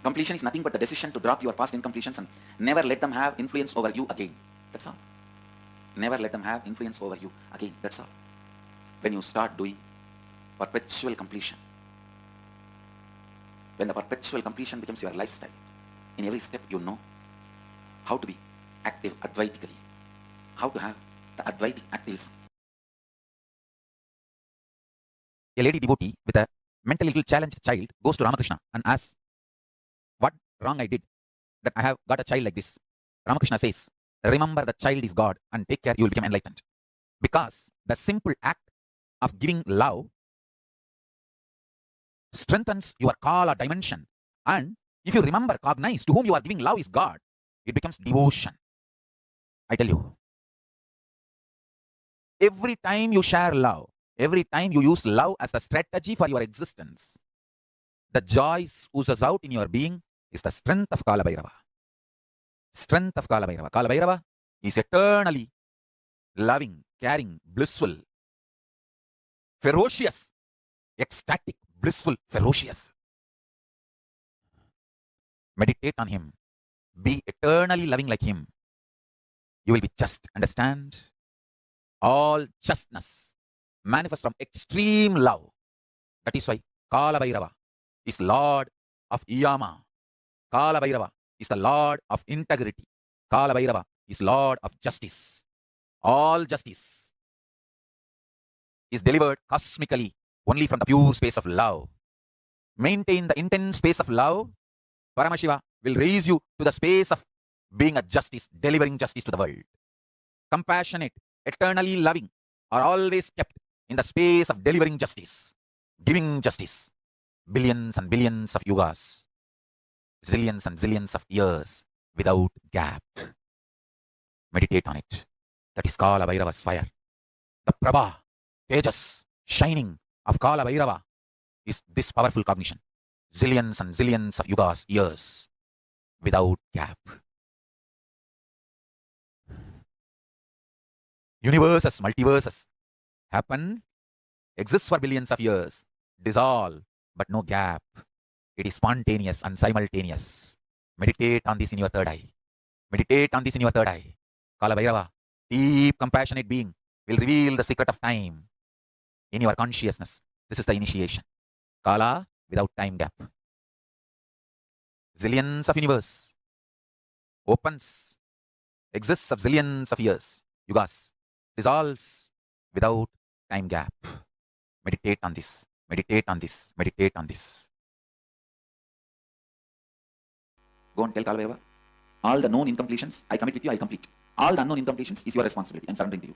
Completion is nothing but the decision to drop your past incompletions and never let them have influence over you again. That's all. Never let them have influence over you again. That's all. When you start doing perpetual completion, when the perpetual completion becomes your lifestyle, in every step you know how to be active Advaitically, how to have the Advaitic activism. A lady devotee with a mentally little challenged child goes to Ramakrishna and asks, what wrong I did that I have got a child like this? Ramakrishna says, remember the child is God and take care, you will become enlightened. Because the simple act of giving love strengthens your Kala dimension. And if you remember, cognize to whom you are giving love is God, it becomes devotion. I tell you, every time you share love, every time you use love as a strategy for your existence, the joy oozes out in your being is the strength of Kalabhairava. Strength of Kalabhairava. Kalabhairava is eternally loving, caring, blissful, ferocious, ecstatic, blissful, ferocious. Meditate on him. Be eternally loving like him. You will be just. Understand? All justness manifests from extreme love. That is why Kalabhairava is Lord of Yama. Kalabhairava is the Lord of integrity. Kalabhairava is Lord of justice. All justice is delivered cosmically only from the pure space of love. Maintain the intense space of love. Paramashiva will raise you to the space of being a justice, delivering justice to the world. Compassionate, eternally loving are always kept in the space of delivering justice, giving justice. Billions and billions of yugas, zillions and zillions of years without gap. Meditate on it. That is Kalabhairava's fire. The Prabha, Tejas, shining of Kalabhairava is this powerful cognition. Zillions and zillions of yugas, years without gap. Universes, multiverses happen, exist for billions of years, dissolve, but no gap. It is spontaneous and simultaneous. Meditate on this in your third eye. Meditate on this in your third eye. Kalabhairava, deep compassionate being, will reveal the secret of time in your consciousness. This is the initiation. Kala without time gap. zillions of universe, opens, exists of zillions of years, yugas, dissolves without time gap. Meditate on this, meditate on this, meditate on this. Go and tell Kalabhairava, all the known incompletions, I commit with you, I'll complete. All the unknown incompletions is your responsibility. I'm surrendering to you.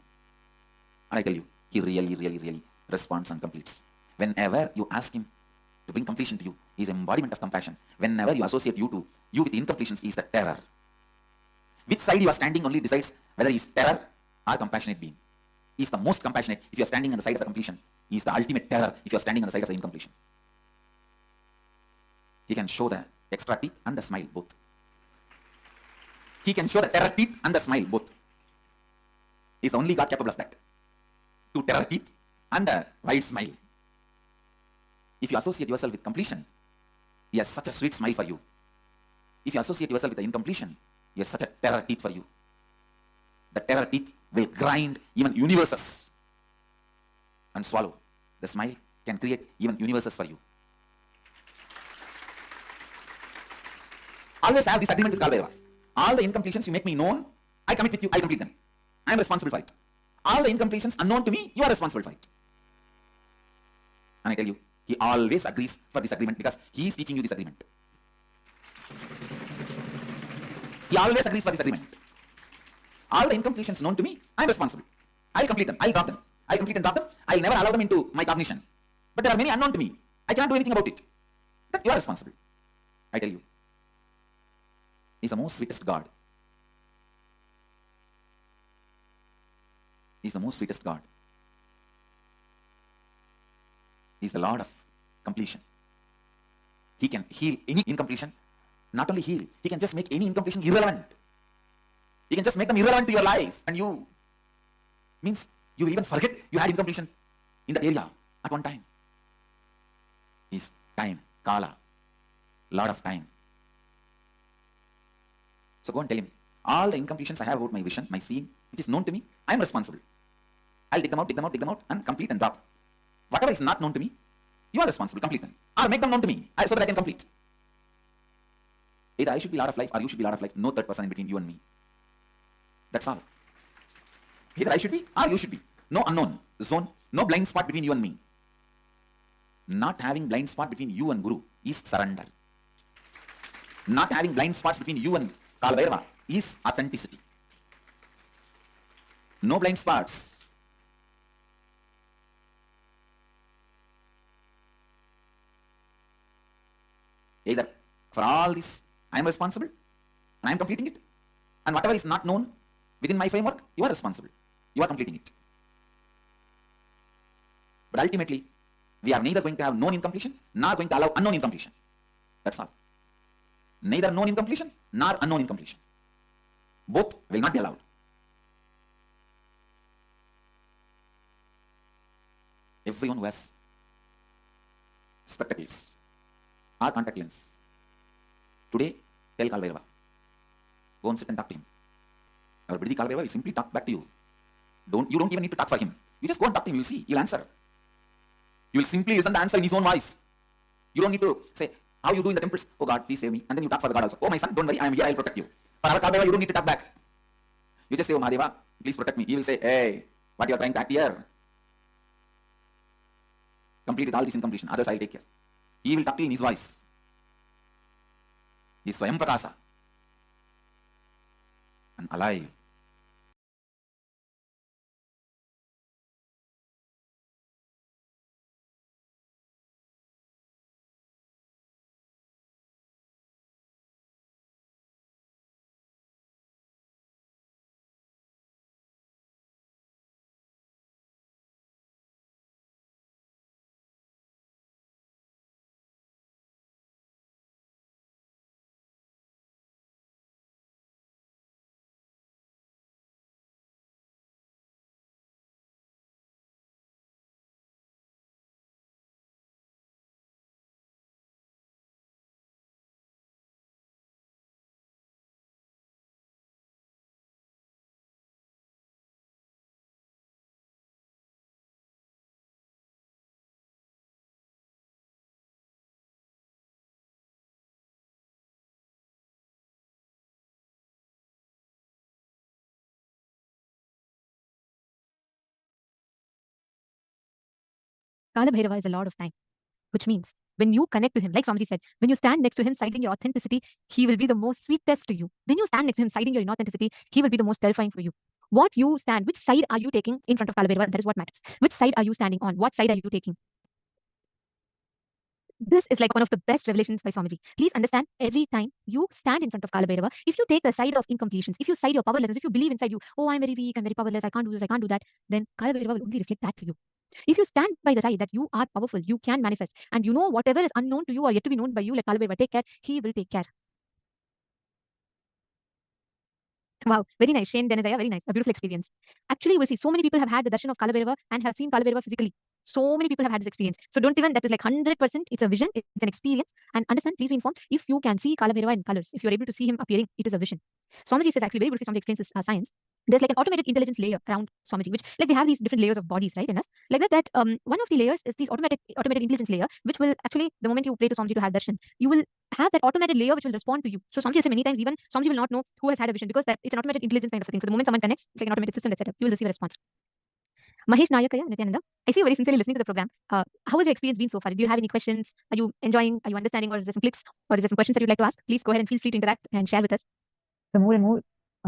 And I tell you, he really, really, really responds and completes. Whenever you ask him to bring completion to you, he is embodiment of compassion. Whenever you associate you with incompletions, he is the terror. Which side you are standing only decides whether he is terror or compassionate being. He is the most compassionate if you are standing on the side of the completion. He is the ultimate terror if you are standing on the side of the incompletion. He can show the extra teeth and the smile both. He can show the terror teeth and the smile both. He is the only God capable of that. Two terror teeth and a wide smile. If you associate yourself with completion, he has such a sweet smile for you. If you associate yourself with the incompletion, he has such a terror teeth for you. The terror teeth will grind even universes and swallow. The smile can create even universes for you. Always have this agreement with Kalabhairava. All the incompletions you make me known, I commit with you, I complete them. I am responsible for it. All the incompletions unknown to me, you are responsible for it. And I tell you, he always agrees for this agreement because he is teaching you this agreement. He always agrees for this agreement. All the incompletions known to me, I am responsible. I will complete them, I will drop them. I will complete and drop them. I will never allow them into my cognition. But there are many unknown to me. I cannot do anything about it. That you are responsible. I tell you, he is the most sweetest God. He is the most sweetest God. He is the Lord of completion. He can heal any incompletion. Not only heal, he can just make any incompletion irrelevant. He can just make them irrelevant to your life, and you means you will even forget you had incompletion in that area at one time. He is time, Kala, Lord of time. So go and tell him, all the incompletions I have about my vision, my seeing, which is known to me, I am responsible. I'll dig them out, and complete and drop. Whatever is not known to me, you are responsible, complete them. Or make them known to me, so that I can complete. Either I should be Lord of life or you should be Lord of life. No third person in between you and me. That's all. Either I should be or you should be. No unknown zone, no blind spot between you and me. Not having blind spot between you and Guru is surrender. Not having blind spots between you and Kalabhairava is authenticity. No blind spots. Either for all this, I am responsible and I am completing it. And whatever is not known within my framework, you are responsible. You are completing it. But ultimately, we are neither going to have known incompletion nor going to allow unknown incompletion. That's all. Neither known incompletion nor unknown incompletion. Both will not be allowed. Everyone who has spectacles or contact lens, today tell Kalabhairava, go and sit and talk to him. Our Bridi Kalabhairava will simply talk back to you. You don't even need to talk for him. You just go and talk to him, you'll see, he'll answer. You will simply listen to the answer in his own voice. You don't need to say, how you do in the temples, oh God, please save me. And then you talk for the God also. Oh my son, don't worry, I am here, I will protect you. For our Kalabhairava, you don't need to talk back. You just say, oh Mahadeva, please protect me. He will say, hey, what you are trying to act here? Complete with all this incompletion, others I will take care. He will talk to you in his voice. He is Swayam Prakasa and alive. Kalabhairava is a lord of time, which means when you connect to him, like Swamiji said, when you stand next to him citing your authenticity, he will be the most sweet test to you. When you stand next to him citing your inauthenticity, he will be the most terrifying for you. What you stand, which side are you taking in front of Kalabhairava? That is what matters. Which side are you standing on? What side are you taking? This is like one of the best revelations by Swamiji. Please understand, every time you stand in front of Kalabhairava, if you take the side of incompletions, if you side your powerlessness, if you believe inside you, oh, I'm very weak, I'm very powerless, I can't do this, I can't do that, then Kalabhairava will only reflect that to you. If you stand by the side that you are powerful, you can manifest, and you know whatever is unknown to you or yet to be known by you, like Kalabhairava, take care, he will take care. Wow, very nice. Shane Denizaya, very nice. A beautiful experience. Actually, we see so many people have had the darshan of Kalabhairava and have seen Kalabhairava physically. So many people have had this experience. So don't even, that is like 100%, it's a vision, it's an experience. And understand, please be informed, if you can see Kalabhairava in colors, if you're able to see him appearing, it is a vision. Swamiji says, actually, very beautifully, Swamiji explains this science. There's like an automated intelligence layer around Swamiji, which like we have these different layers of bodies, right, in us. Like that, one of the layers is this automated intelligence layer, which will actually, the moment you pray to Swamiji to have darshan, you will have that automated layer which will respond to you. So Swamiji has said many times, even Swamiji will not know who has had a vision because that it's an automated intelligence kind of a thing. So the moment someone connects, it's like an automated system that's set up, you will receive a response. Mahesh Nayakaya, Nithyananda, I see you very sincerely listening to the program. How has your experience been so far? Do you have any questions? Are you enjoying? Are you understanding? Or is there some clicks? Or is there some questions that you'd like to ask? Please go ahead and feel free to interact and share with us. The more and more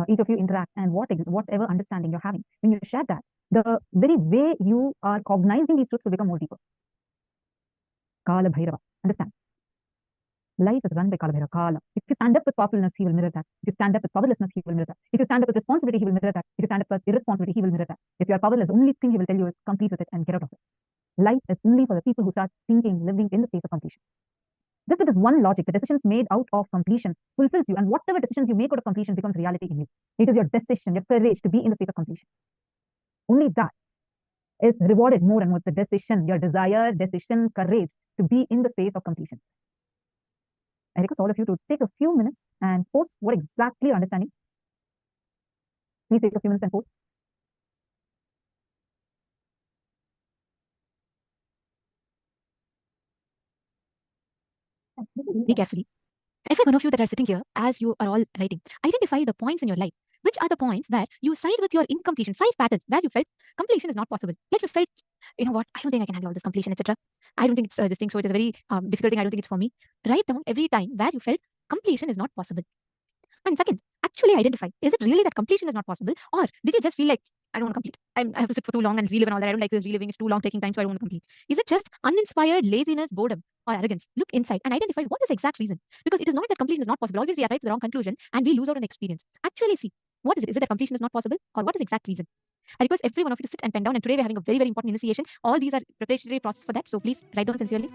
each of you interact and whatever understanding you're having, when you share that, the very way you are cognizing these truths will become more deeper. Kalabhairava, understand. Life is run by Kalabhairava. Kala. If you stand up with powerfulness, he will mirror that. If you stand up with powerlessness, he will mirror that. If you stand up with responsibility, he will mirror that. If you stand up with irresponsibility, he will mirror that. If you are powerless, the only thing he will tell you is complete with it and get out of it. Life is only for the people who start thinking, living in the space of completion. Just with this one logic, the decisions made out of completion fulfills you, and whatever decisions you make out of completion becomes reality in you. It is your decision, your courage to be in the space of completion. Only that is rewarded more and more. The decision, your desire, decision, courage to be in the space of completion. I request all of you to take a few minutes and post what exactly you're understanding. Please take a few minutes and post. Be carefully. Every one of you that are sitting here, as you are all writing, identify the points in your life. Which are the points where you side with your incompletion? 5 patterns where you felt completion is not possible. Like you felt, you know what, I don't think I can handle all this completion, etc. I don't think it's this thing, so it is a very difficult thing. I don't think it's for me. Write down every time where you felt completion is not possible. And second, actually identify, is it really that completion is not possible? Or did you just feel like, I don't want to complete. I have to sit for too long and relive and all that. I don't like this reliving. It's too long, taking time, so I don't want to complete. Is it just uninspired laziness, boredom, or arrogance? Look inside and identify what is the exact reason. Because it is not that completion is not possible. Always we arrive to the wrong conclusion and we lose out on experience. Actually see, what is it? Is it that completion is not possible? Or what is the exact reason? I request every one of you to sit and pen down. And today we're having a very, very important initiation. All these are preparatory process for that. So please write down sincerely.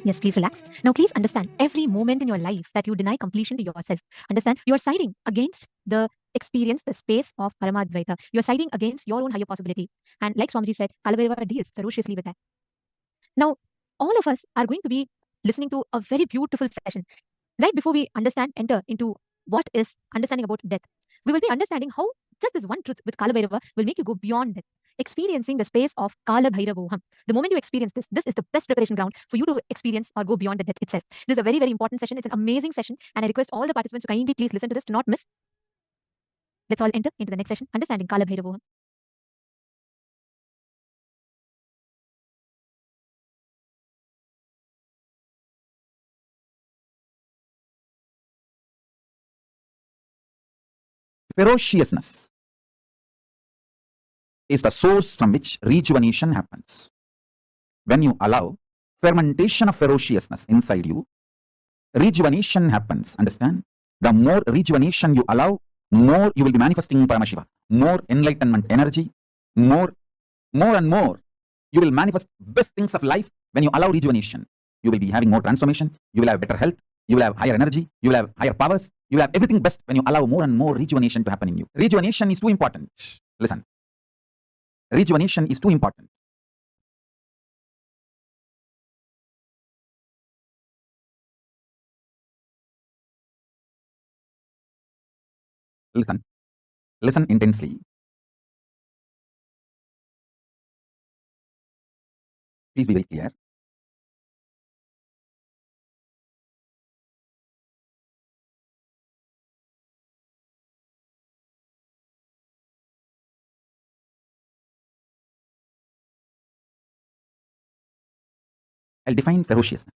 Yes, please relax. Now, please understand every moment in your life that you deny completion to yourself. Understand, you are siding against the experience, the space of Paramadvaita. You are siding against your own higher possibility. And like Swamiji said, Kalabhairava deals ferociously with that. Now, all of us are going to be listening to a very beautiful session. Right before we enter into what is understanding about death, we will be understanding how just this one truth with Kalabhairava will make you go beyond death. Experiencing the space of Kalabhairavoham. The moment you experience this is the best preparation ground for you to experience or go beyond the death itself. This is a very, very important session. It's an amazing session. And I request all the participants to kindly please listen to this, to not miss. Let's all enter into the next session, understanding Kalabhairavoham. Ferociousness is the source from which rejuvenation happens. When you allow fermentation of ferociousness inside you, rejuvenation happens. Understand? The more rejuvenation you allow, more you will be manifesting Paramashiva. More enlightenment energy, more and more you will manifest best things of life when you allow rejuvenation. You will be having more transformation, you will have better health, you will have higher energy, you will have higher powers, you will have everything best when you allow more and more rejuvenation to happen in you. Rejuvenation is too important. Listen. Rejuvenation is too important. Listen. Listen intensely. Please be very clear. I'll define ferociousness.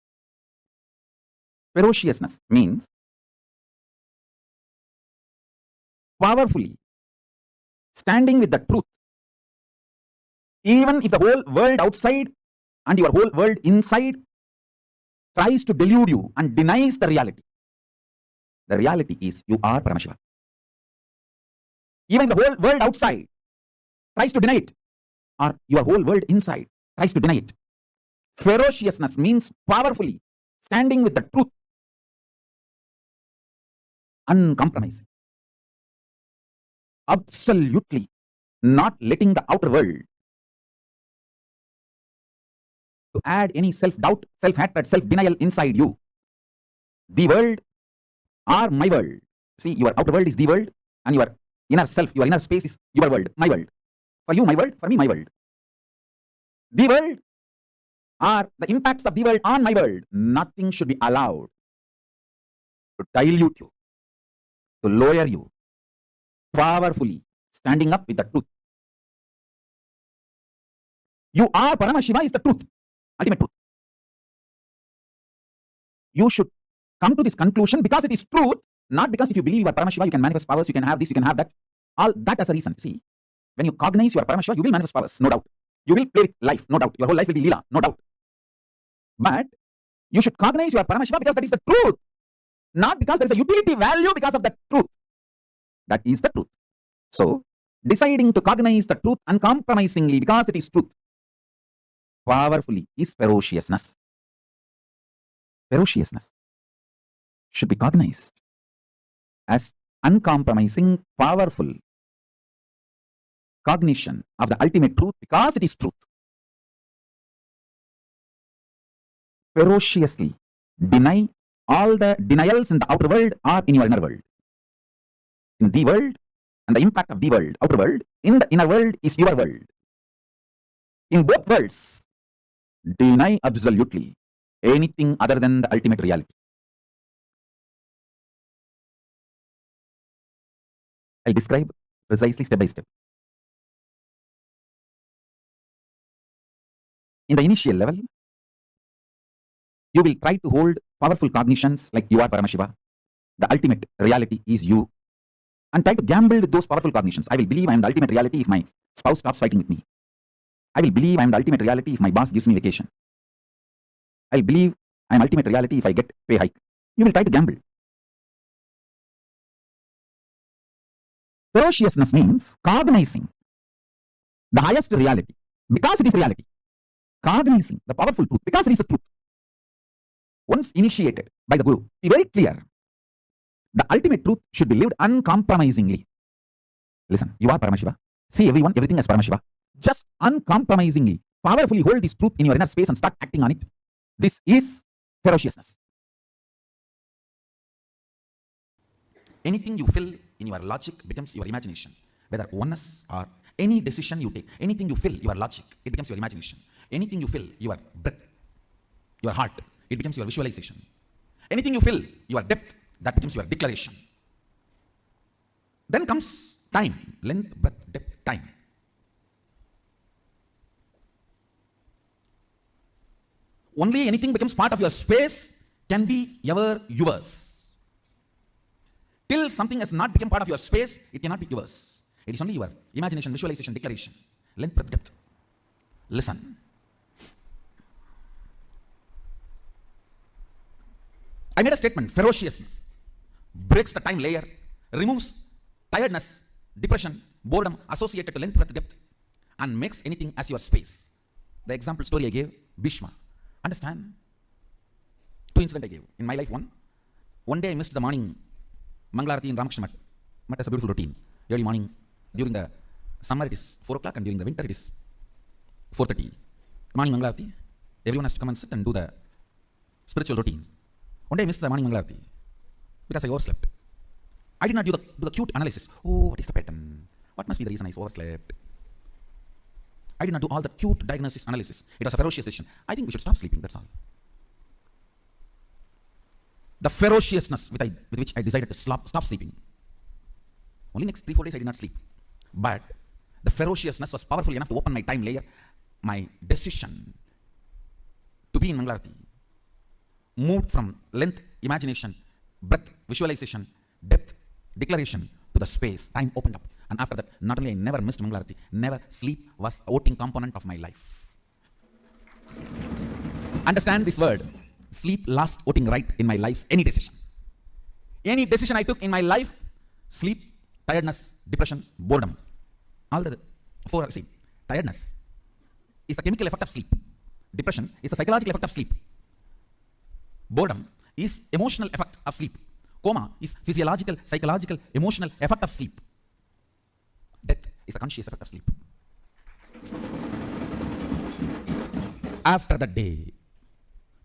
Ferociousness means powerfully standing with the truth, even if the whole world outside and your whole world inside tries to delude you and denies the reality. The reality is you are Paramashiva. Even if the whole world outside tries to deny it, or your whole world inside tries to deny it. Ferociousness means powerfully standing with the truth, uncompromising, absolutely not letting the outer world to add any self-doubt, self-hatred, self-denial inside you. The world or my world. See, your outer world is the world, and your inner self, your inner space is your world, my world. For you, my world. For me, my world. The world or the impacts of the world on my world, nothing should be allowed to dilute you, to lower you, powerfully standing up with the truth. You are Paramashiva is the truth, ultimate truth. You should come to this conclusion because it is truth, not because if you believe you are Paramashiva, you can manifest powers, you can have this, you can have that. All that as a reason. See, when you cognize you are Paramashiva, you will manifest powers, no doubt. You will play with life, no doubt. Your whole life will be Leela, no doubt. But you should cognize you are Paramashiva because that is the truth, not because there is a utility value because of the truth. That is the truth. So, deciding to cognize the truth uncompromisingly because it is truth, powerfully, is ferociousness. Ferociousness should be cognized as uncompromising, powerful cognition of the ultimate truth because it is truth. Ferociously deny all the denials in the outer world or in your inner world. In the world and the impact of the world, outer world, in the inner world is your world. In both worlds, deny absolutely anything other than the ultimate reality. I'll describe precisely step by step. In the initial level, you will try to hold powerful cognitions like you are Paramashiva, the ultimate reality is you, and try to gamble with those powerful cognitions. I will believe I am the ultimate reality if my spouse stops fighting with me. I will believe I am the ultimate reality if my boss gives me vacation. I will believe I am ultimate reality if I get pay hike. You will try to gamble. Ferociousness means cognizing the highest reality because it is reality. Cognizing the powerful truth because it is the truth. once initiated by the Guru, be very clear. The ultimate truth should be lived uncompromisingly. Listen, you are Paramashiva. See everyone, everything as Paramashiva. Just uncompromisingly, powerfully hold this truth in your inner space and start acting on it. This is ferociousness. Anything you fill in your logic becomes your imagination. Whether oneness or any decision you take, anything you fill your logic, it becomes your imagination. Anything you fill your breath, your heart, it becomes your visualization. Anything you fill your depth, that becomes your declaration. Then comes time, length, breadth, depth, time. Only anything becomes part of your space can be ever yours. Till something has not become part of your space, it cannot be yours. It is only your imagination, visualization, declaration, length, breadth, depth. Listen. I made a statement, ferociousness breaks the time layer, removes tiredness, depression, boredom associated to length, breadth, depth, and makes anything as your space. The example story I gave, Bhishma. Understand? Two incidents I gave. In my life, one day I missed the morning Mangalarati in Ramakrishna Math. Math has a beautiful routine. Early morning, during the summer it is 4 o'clock and during the winter it is 4:30. Morning Mangalarati, everyone has to come and sit and do the spiritual routine. One day I missed the morning Mangalarati because I overslept. I did not do the cute analysis. Oh, what is the pattern? What must be the reason I overslept? I did not do all the cute diagnosis analysis. It was a ferocious decision. I think we should stop sleeping, that's all. The ferociousness with which I decided to stop sleeping. Only next 3-4 days I did not sleep. But the ferociousness was powerful enough to open my time layer. My decision to be in Mangalarati moved from length, imagination, breadth, visualization, depth, declaration to the space. Time opened up. And after that, not only I never missed Mangalarati, never sleep was a voting component of my life. Understand this word. Sleep lost voting right in my life's any decision. Any decision I took in my life, sleep, tiredness, depression, boredom. All the four, see, tiredness is the chemical effect of sleep. Depression is the psychological effect of sleep. Boredom is emotional effect of sleep. Coma is physiological, psychological, emotional effect of sleep. Death is a conscious effect of sleep. After that day,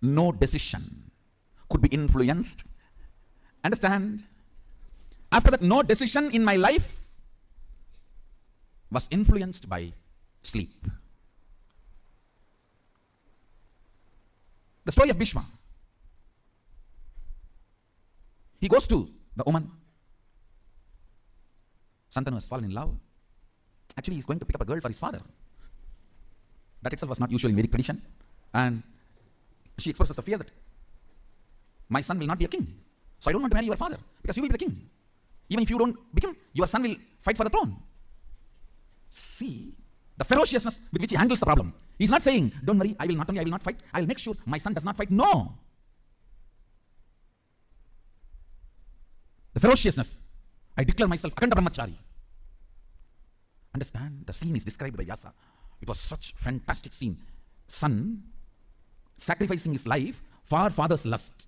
no decision could be influenced. Understand? After that, no decision in my life was influenced by sleep. The story of Bhishma. He goes to the woman. Santanu has fallen in love. Actually, he's going to pick up a girl for his father. That itself was not usual in Vedic tradition. And she expresses the fear that my son will not be a king. So I don't want to marry your father because you will be the king. Even if you don't become, your son will fight for the throne. See the ferociousness with which he handles the problem. He's not saying, don't worry, I will not fight. I will make sure my son does not fight. No. The ferociousness. I declare myself Akanda Brahmachari. Understand? The scene is described by Vyasa. It was such fantastic scene. Son sacrificing his life for father's lust,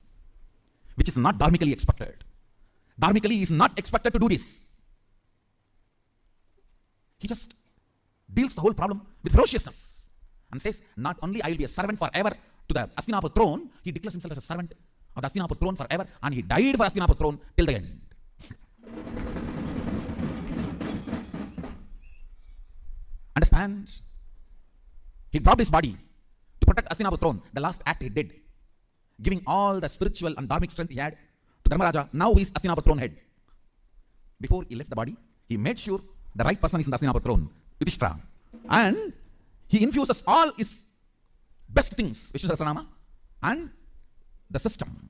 which is not dharmically expected. Dharmically, he is not expected to do this. He just deals the whole problem with ferociousness and says, not only I will be a servant forever to the Hastinapur throne, he declares himself as a servant of the Hastinapur throne forever, and he died for Hastinapur throne till the end. Understand? He dropped his body to protect Hastinapur throne. The last act he did, giving all the spiritual and dharmic strength he had to Dharmaraja. Now he is Hastinapur throne head. Before he left the body, he made sure the right person is in the Hastinapur throne, Yudhishthira. And he infuses all his best things, Vishnu Sahasranama, and the system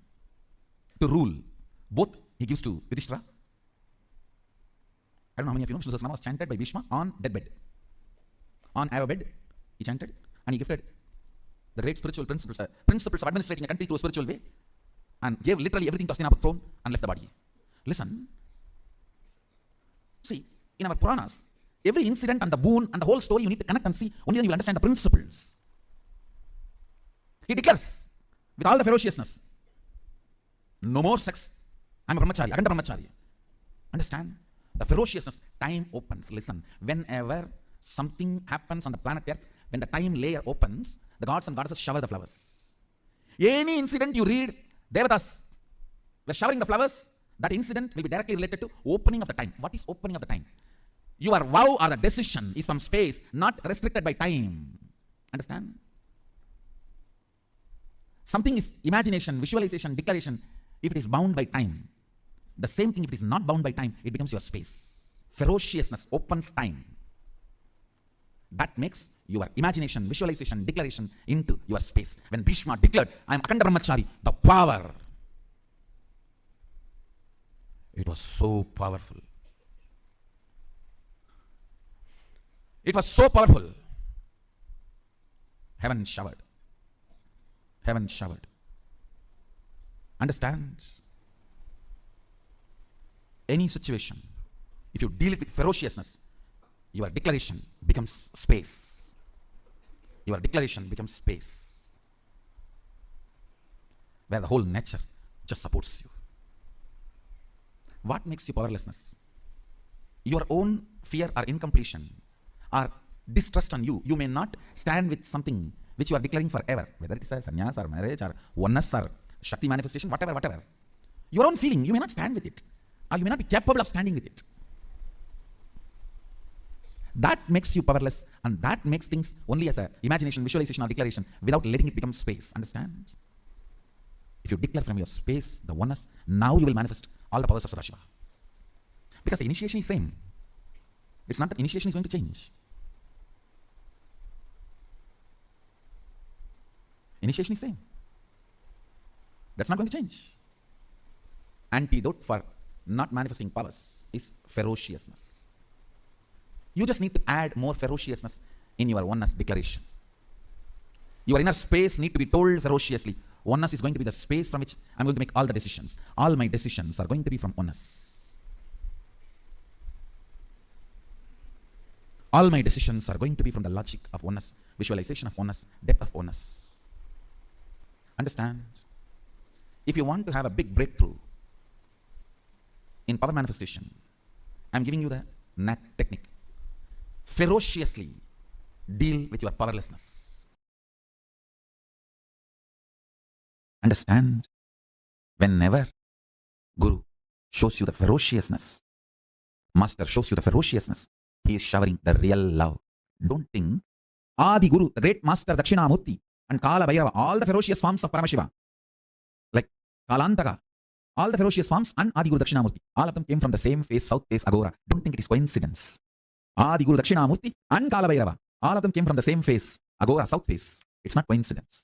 to rule. Both he gives to Yudhishthira. I don't know how many of you know, Vishnu Sahasranama was chanted by Bhishma on deathbed. On our bed, he chanted, and he gifted the great spiritual principles of administrating a country through a spiritual way, and gave literally everything to Hastinapur throne and left the body. Listen. See, in our Puranas, every incident and the boon and the whole story you need to connect and see, only then you will understand the principles. He declares, with all the ferociousness, No more sex. I'm a brahmachari, Akanda brahmachari. Understand? The ferociousness, time opens. Listen, whenever something happens on the planet Earth, when the time layer opens, the gods and goddesses shower the flowers. Any incident you read, Devatas were showering the flowers, that incident will be directly related to opening of the time. What is opening of the time? Your vow or the decision is from space, not restricted by time. Understand? Something is imagination, visualization, declaration, if it is bound by time. The same thing, if it is not bound by time, it becomes your space. Ferociousness opens time. That makes your imagination, visualization, declaration into your space. When Bhishma declared, I am Akanda Brahmachari, the power. It was so powerful. It was so powerful. Heaven showered. Heaven showered. Understand? Any situation, if you deal it with ferociousness, your declaration becomes space. Your declaration becomes space where the whole nature just supports you. What makes you powerlessness? Your own fear or incompletion or distrust on you. You may not stand with something which you are declaring forever, whether it is a sannyas or marriage or oneness or Shakti manifestation, whatever. Your own feeling, you may not stand with it, or you may not be capable of standing with it. That makes you powerless, and that makes things only as a imagination, visualization or declaration without letting it become space. Understand? If you declare from your space the oneness, now you will manifest all the powers of Sadashiva. Because the initiation is same. It's not that initiation is going to change. Initiation is same. That's not going to change. Antidote for not manifesting powers is ferociousness. You just need to add more ferociousness in your oneness declaration. Your inner space need to be told ferociously. Oneness is going to be the space from which I'm going to make all the decisions. All my decisions are going to be from oneness. All my decisions are going to be from the logic of oneness, visualization of oneness, depth of oneness. Understand? If you want to have a big breakthrough in power manifestation, I'm giving you the technique. Ferociously deal with your powerlessness. Understand? Whenever Guru shows you the ferociousness, Master shows you the ferociousness, he is showering the real love. Don't think Adi Guru, the great Master Dakshinamurti and Kalabhairava, all the ferocious forms of Paramashiva, like Kalantaka, all the ferocious forms and Adi Guru Dakshinamurti, all of them came from the same face, south face, Agora. Don't think it is coincidence. Adi Guru Dakshinamurti and Kalabhairava, all of them came from the same face, Agora, south face. It's not coincidence.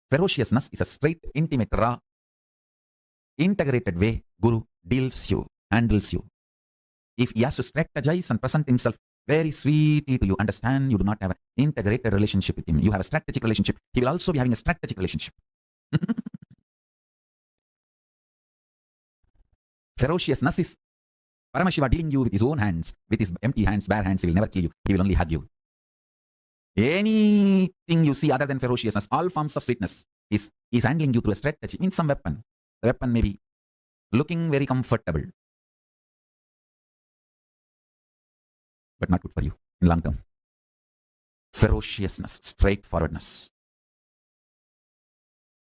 Ferociousness is a straight, intimate, raw, integrated way Guru deals you, handles you. If he has to strategize and present himself very sweetly to you, understand you do not have an integrated relationship with him. You have a strategic relationship. He will also be having a strategic relationship. Ferociousness is Paramashiva dealing you with his own hands, with his empty hands, bare hands. He will never kill you. He will only hug you. Anything you see other than ferociousness, all forms of sweetness, is handling you through a strategy. Means some weapon. The weapon may be looking very comfortable, but not good for you in long term. Ferociousness, straightforwardness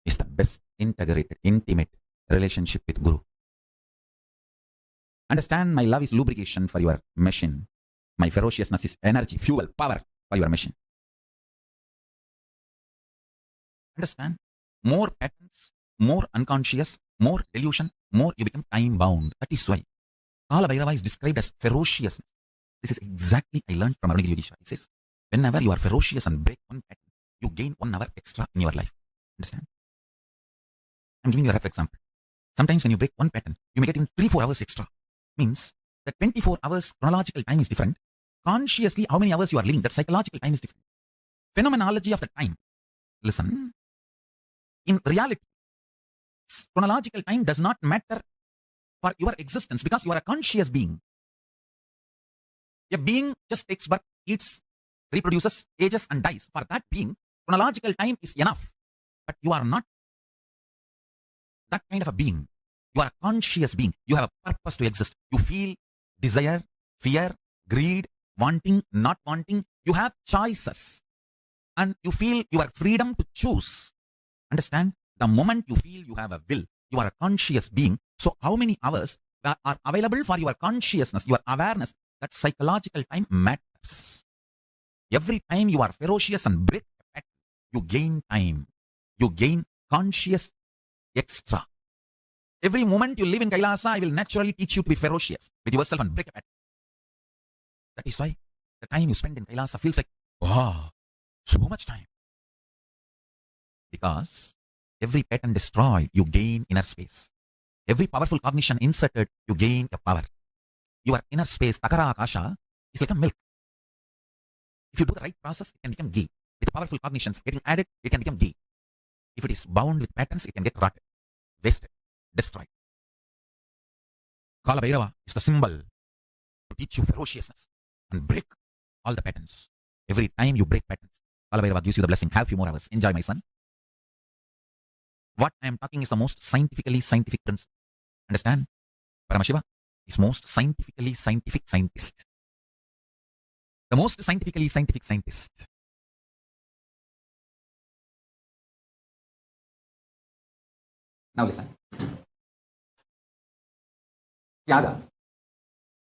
is the best integrated, intimate relationship with Guru. Understand, my love is lubrication for your machine. My ferociousness is energy, fuel, power for your machine. Understand? More patterns, more unconscious, more delusion, more you become time bound. That is why Kalabhairava is described as ferociousness. This is exactly I learned from Arunagiri Yogeshwara. He says, whenever you are ferocious and break one pattern, you gain 1 hour extra in your life. Understand? I'm giving you a rough example. Sometimes when you break one pattern, you may get in 3-4 hours extra. Means that 24 hours chronological time is different. Consciously, how many hours you are living, that psychological time is different. Phenomenology of the time. Listen, in reality, chronological time does not matter for your existence because you are a conscious being. A being just takes birth, eats, reproduces, ages and dies. For that being, chronological time is enough. But you are not that kind of a being. You are a conscious being. You have a purpose to exist. You feel desire, fear, greed, wanting, not wanting. You have choices. And you feel your freedom to choose. Understand? The moment you feel you have a will, you are a conscious being. So how many hours that are available for your consciousness, your awareness, that psychological time matters. Every time you are ferocious and break, you gain time. You gain conscious extra. Every moment you live in Kailasa, I will naturally teach you to be ferocious with yourself and break a pattern. That is why the time you spend in Kailasa feels like, wow, so much time. Because every pattern destroyed, you gain inner space. Every powerful cognition inserted, you gain a power. Your inner space, Takara Akasha, is like a milk. If you do the right process, it can become ghee. With powerful cognitions getting added, it can become ghee. If it is bound with patterns, it can get rotted, wasted, destroyed. Kalabhairava is the symbol to teach you ferociousness and break all the patterns. Every time you break patterns, Kalabhairava gives you the blessing. Have few more hours. Enjoy, my son. What I am talking is the most scientific principle. Understand? Paramashiva is most scientifically scientific scientist. The most scientifically scientific scientist. Now listen. Tyaga.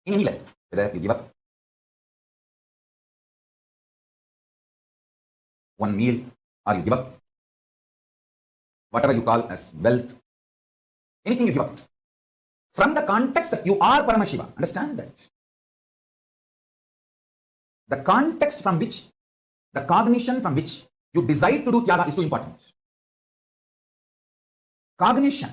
In any level, whether you give up one meal or you give up whatever you call as wealth, anything you give up. From the context that you are Paramashiva, understand that. The context from which, the cognition from which you decide to do Tyaga is too important. Cognition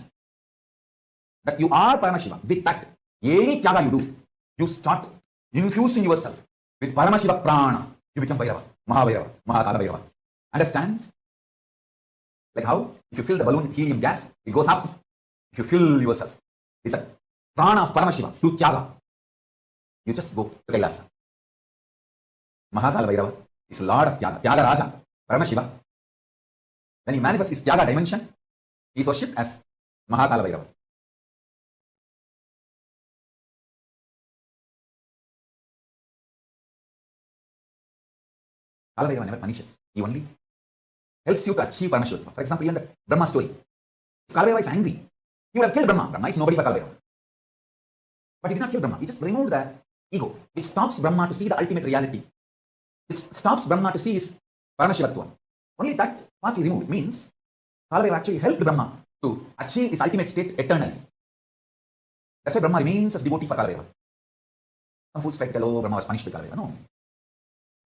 that you are Paramashiva, with that, any Tyaga you do, you start infusing yourself with Paramashiva Prana. You become Bhairava, Mahabhairava, Kalabhairava. Understand? Like how? If you fill the balloon with helium gas, it goes up. If you fill yourself with the prana of Paramashiva through Tyaga, you just go to Kailasa. Kalabhairava is Lord of Tyaga, Tyaga Raja, Paramashiva. When he manifests his Tyaga dimension, he is worshipped as Kalabhairava. Kalabhairava never punishes. He only helps you to achieve Paramashivam. For example, even the Brahma story. If Kalabhairava is angry, he would have killed Brahma. Brahma is nobody for Kalabhairava. But he did not kill Brahma. He just removed the ego, which stops Brahma to see the ultimate reality. Which stops Brahma to see his Paramashivatvam. Only that part he removed. It means Kalabhairava actually helped Brahma to achieve his ultimate state eternally. That's why Brahma remains as devotee for Kalabhairava. Some fools try to tell, oh, Brahma was punished with Kalabhairava. No.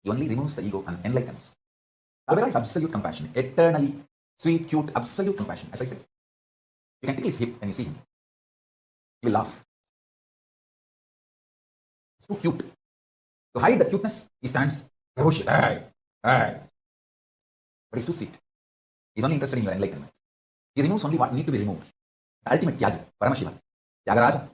He only removes the ego and enlightens. Kalabhairava is absolute compassion, eternally sweet, cute, absolute compassion. As I said, you can tickle his hip when you see him. He will laugh. It's too cute. To hide the cuteness, he stands ferocious. Hey, hey. But he's too sweet. He's only interested in your enlightenment. He removes only what needs to be removed. The ultimate Tyagi, Paramashiva, Tyagaraja.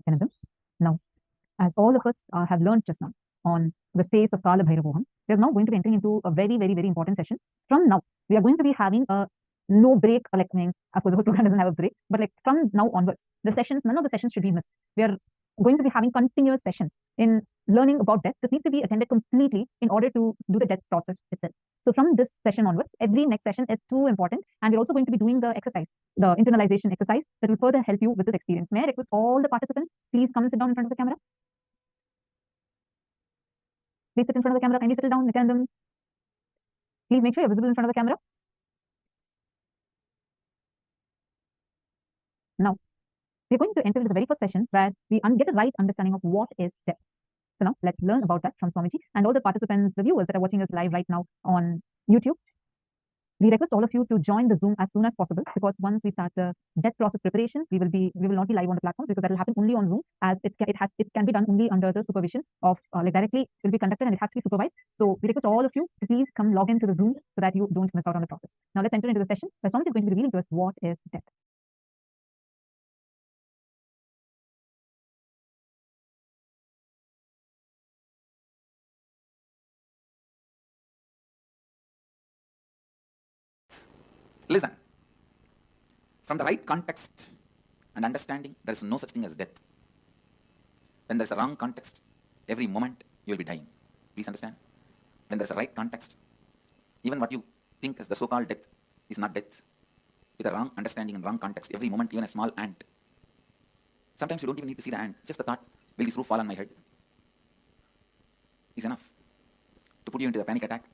Mechanism. Now, as all of us have learned just now on the space of Kalabhairavoham, we are now going to be entering into a very, very, very important session. From now, we are going to be having a no break, like, I mean, of course, the whole program doesn't have a break, but like from now onwards, the sessions, none of the sessions should be missed. We are going to be having continuous sessions in learning about death. This needs to be attended completely in order to do the death process itself. So from this session onwards, every next session is too important, and we're also going to be doing the exercise, the internalization exercise that will further help you with this experience. May I request all the participants, please come and sit down in front of the camera. Please sit in front of the camera. Kindly settle down. Nithyananda. Please make sure you're visible in front of the camera. Now, we're going to enter into the very first session where we get a right understanding of what is death. So now let's learn about that from Swamiji and all the participants, the viewers that are watching us live right now on YouTube. We request all of you to join the Zoom as soon as possible, because once we start the death process preparation, we will not be live on the platforms, because that will happen only on Zoom, as it can be done only under the supervision of like directly it will be conducted and it has to be supervised. So we request all of you to please come log into the Zoom so that you don't miss out on the process. Now let's enter into the session where Swamiji is going to be revealing to us what is death. Listen, from the right context and understanding, there is no such thing as death. When there is a wrong context, every moment you will be dying. Please understand. When there is a right context, even what you think as the so-called death is not death. With a wrong understanding and wrong context, every moment, even a small ant. Sometimes you don't even need to see the ant. Just the thought, will this roof fall on my head? Is enough to put you into a panic attack.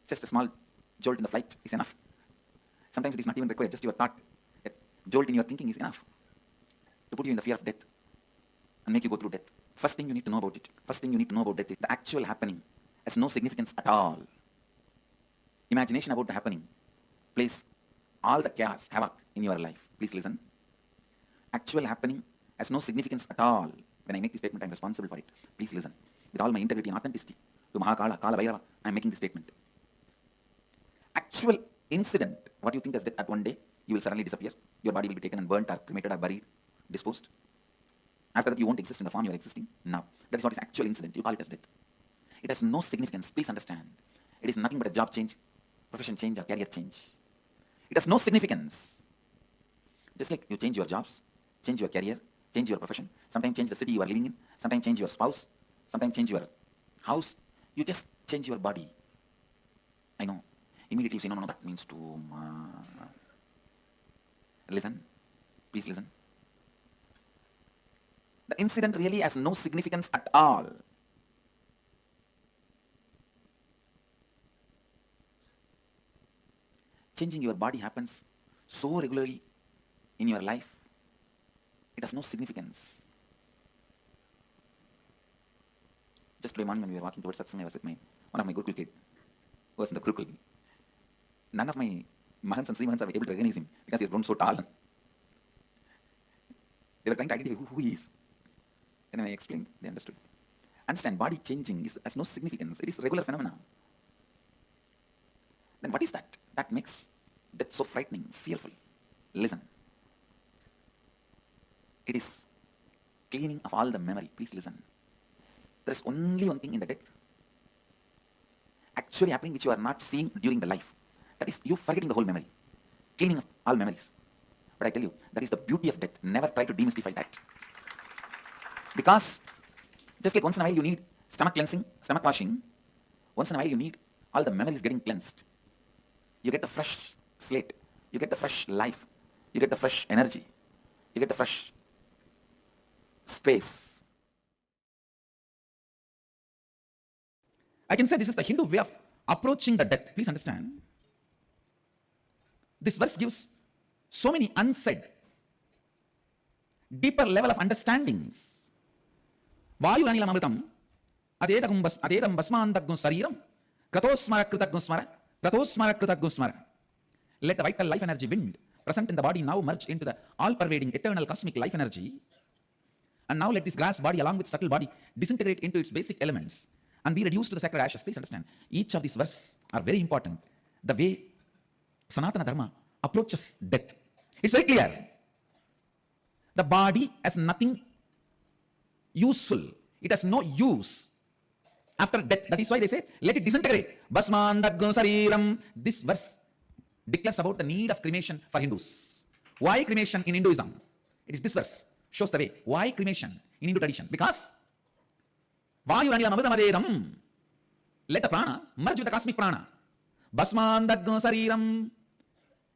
Just a small jolt in the flight is enough. Sometimes it is not even required, just your thought, a jolt in your thinking is enough to put you in the fear of death and make you go through death. First thing you need to know about it, first thing you need to know about death is the actual happening has no significance at all. Imagination about the happening plays all the chaos, havoc in your life. Please listen. Actual happening has no significance at all. When I make this statement, I am responsible for it. Please listen. With all my integrity and authenticity, to Maharloka, Kalabhairava, I am making this statement. Actual incident, what you think as death at one day, you will suddenly disappear. Your body will be taken and burnt or cremated or buried, disposed. After that, you won't exist in the form you are existing now. That is what is actual incident. You call it as death. It has no significance. Please understand. It is nothing but a job change, profession change, or career change. It has no significance. Just like you change your jobs, change your career, change your profession, sometimes change the city you are living in, sometimes change your spouse, sometimes change your house. You just change your body. I know. Immediately you say, no, that means too much. Listen. Please listen. The incident really has no significance at all. Changing your body happens so regularly in your life, it has no significance. Just today morning when we were walking towards satsang, I was with one of my Gurukul kid who was in the Gurukul. None of my Mahants and Srimahants are able to recognize him because he has grown so tall. They were trying to identify who he is. Then when I explained, they understood. Understand, body changing has no significance. It is a regular phenomenon. Then what is that? That makes death so frightening, fearful. Listen. It is cleaning of all the memory. Please listen. There is only one thing in the death actually happening which you are not seeing during the life. That is you forgetting the whole memory. Cleaning of all memories. But I tell you, that is the beauty of death. Never try to demystify that. Because just like once in a while you need stomach cleansing, stomach washing, once in a while you need all the memories getting cleansed. You get the fresh slate. You get the fresh life. You get the fresh energy. You get the fresh space. I can say this is the Hindu way of approaching the death. Please understand. This verse gives so many unsaid, deeper level of understandings. Vayuranilam amritam adedam basmandagum sariram kratosmara kritagum smara. Let the vital life energy wind present in the body now merge into the all-pervading eternal cosmic life energy. And now let this grass body along with subtle body disintegrate into its basic elements and be reduced to the sacred ashes. Please understand, each of these verses are very important. The way Sanatana Dharma approaches death. It's very clear. The body has nothing useful. It has no use after death. That is why they say, let it disintegrate. Basmandagum sariram. This verse declares about the need of cremation for Hindus. Why cremation in Hinduism? It is this verse shows the way. Why cremation in Hindu tradition? Because Vayu Anilam Amritamadedam. Let the prana merge with the cosmic prana. Basman Dagno Sariram.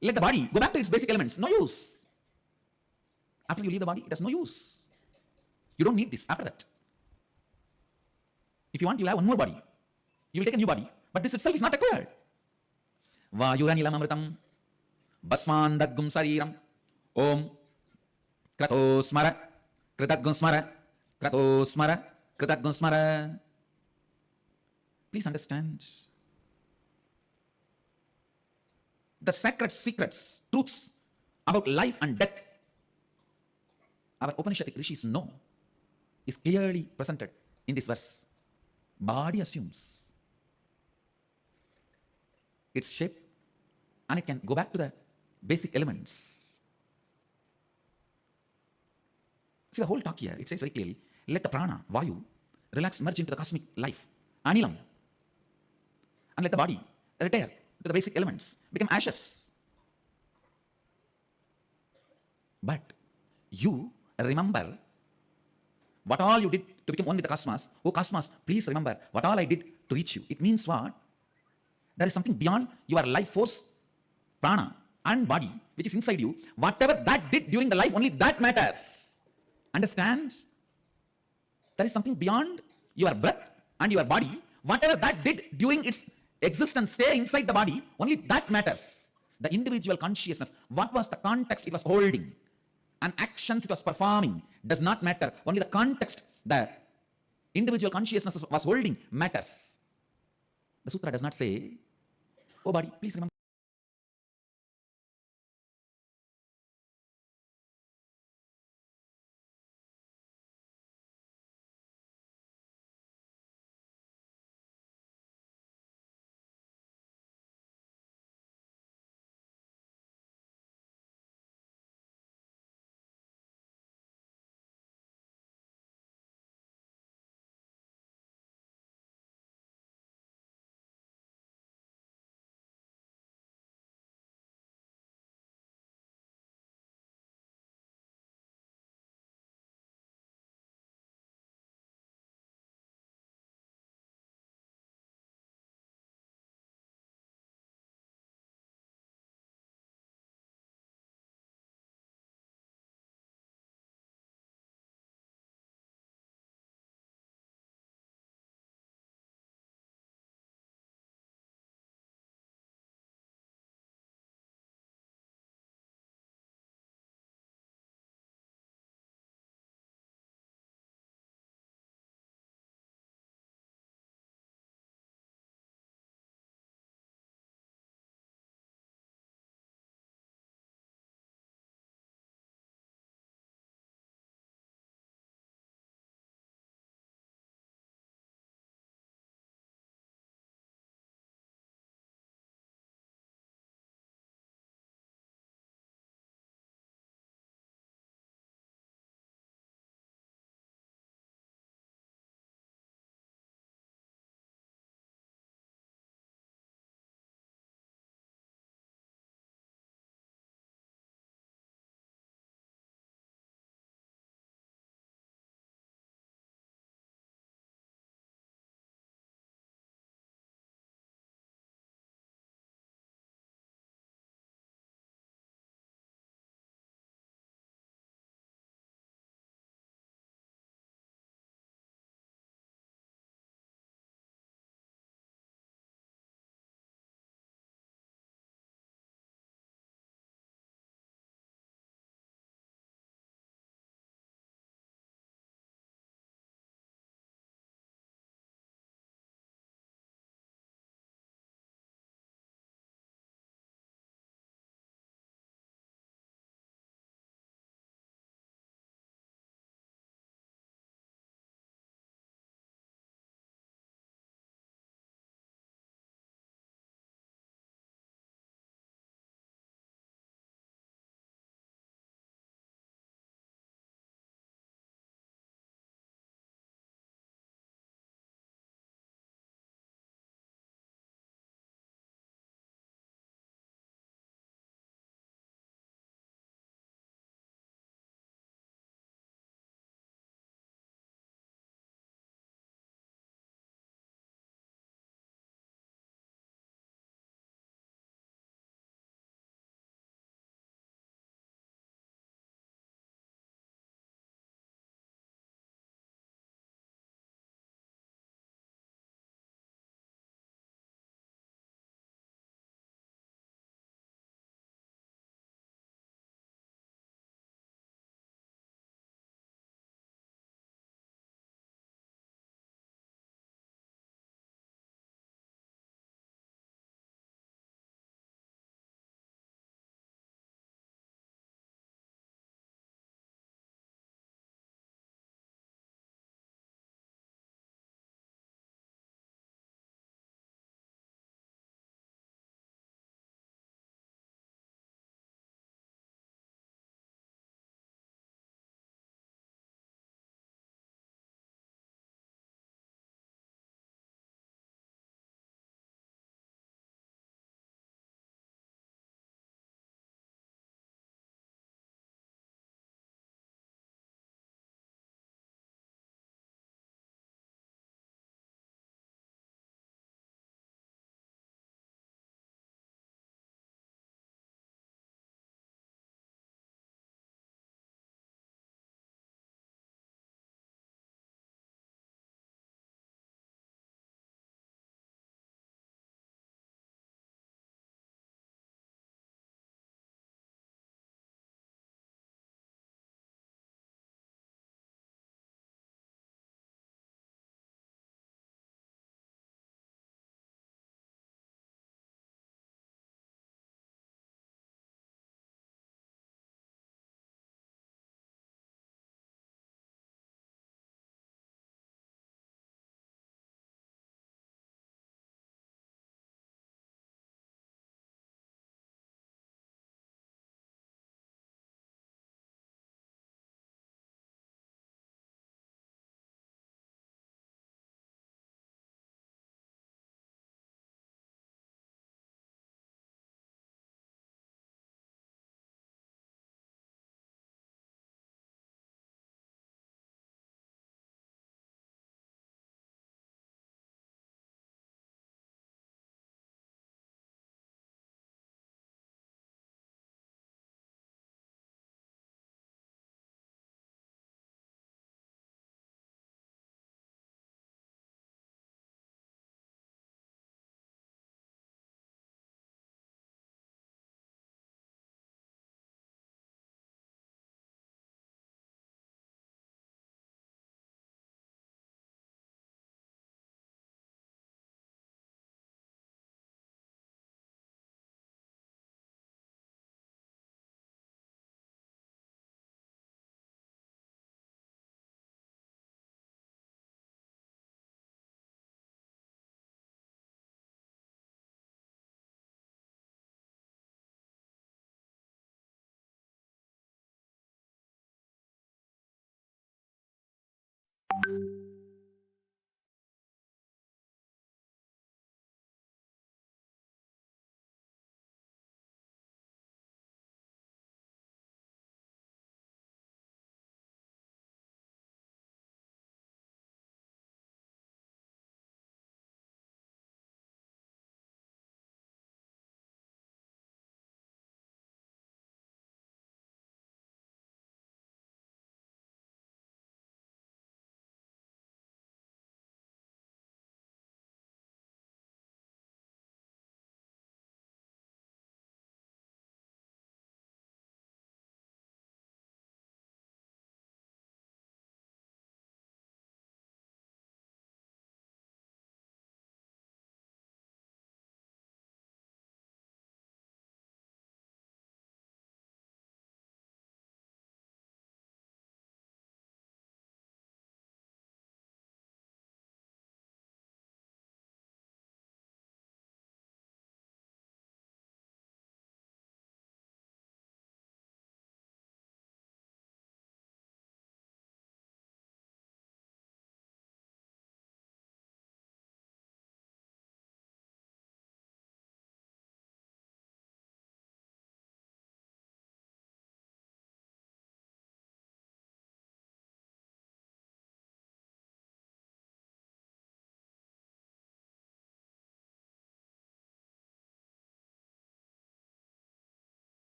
Let the body go back to its basic elements. No use. After you leave the body, it has no use. You don't need this after that. If you want, you'll have one more body. You will take a new body. But this itself is not required. Vayuranilam amritam basman daggum sariram om krato smara kritagum smara krato smara kritagum smara. Please understand. The sacred secrets, truths about life and death, our Upanishadic rishis know, is clearly presented in this verse. Body assumes its shape and it can go back to the basic elements. See the whole talk here, it says very clearly, let the prana, vayu, relax, merge into the cosmic life, anilam, and let the body retire to the basic elements, become ashes. But you remember what all you did to become one with the cosmos. Oh cosmos, please remember what all I did to reach you. It means what? There is something beyond your life force, prana and body, which is inside you. Whatever that did during the life, only that matters. Understand? There is something beyond your breath and your body. Whatever that did during its existence, stay inside the body, only that matters. The individual consciousness, what was the context it was holding, and actions it was performing does not matter. Only the context the individual consciousness was holding matters. The sutra does not say, oh body, please remember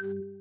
you.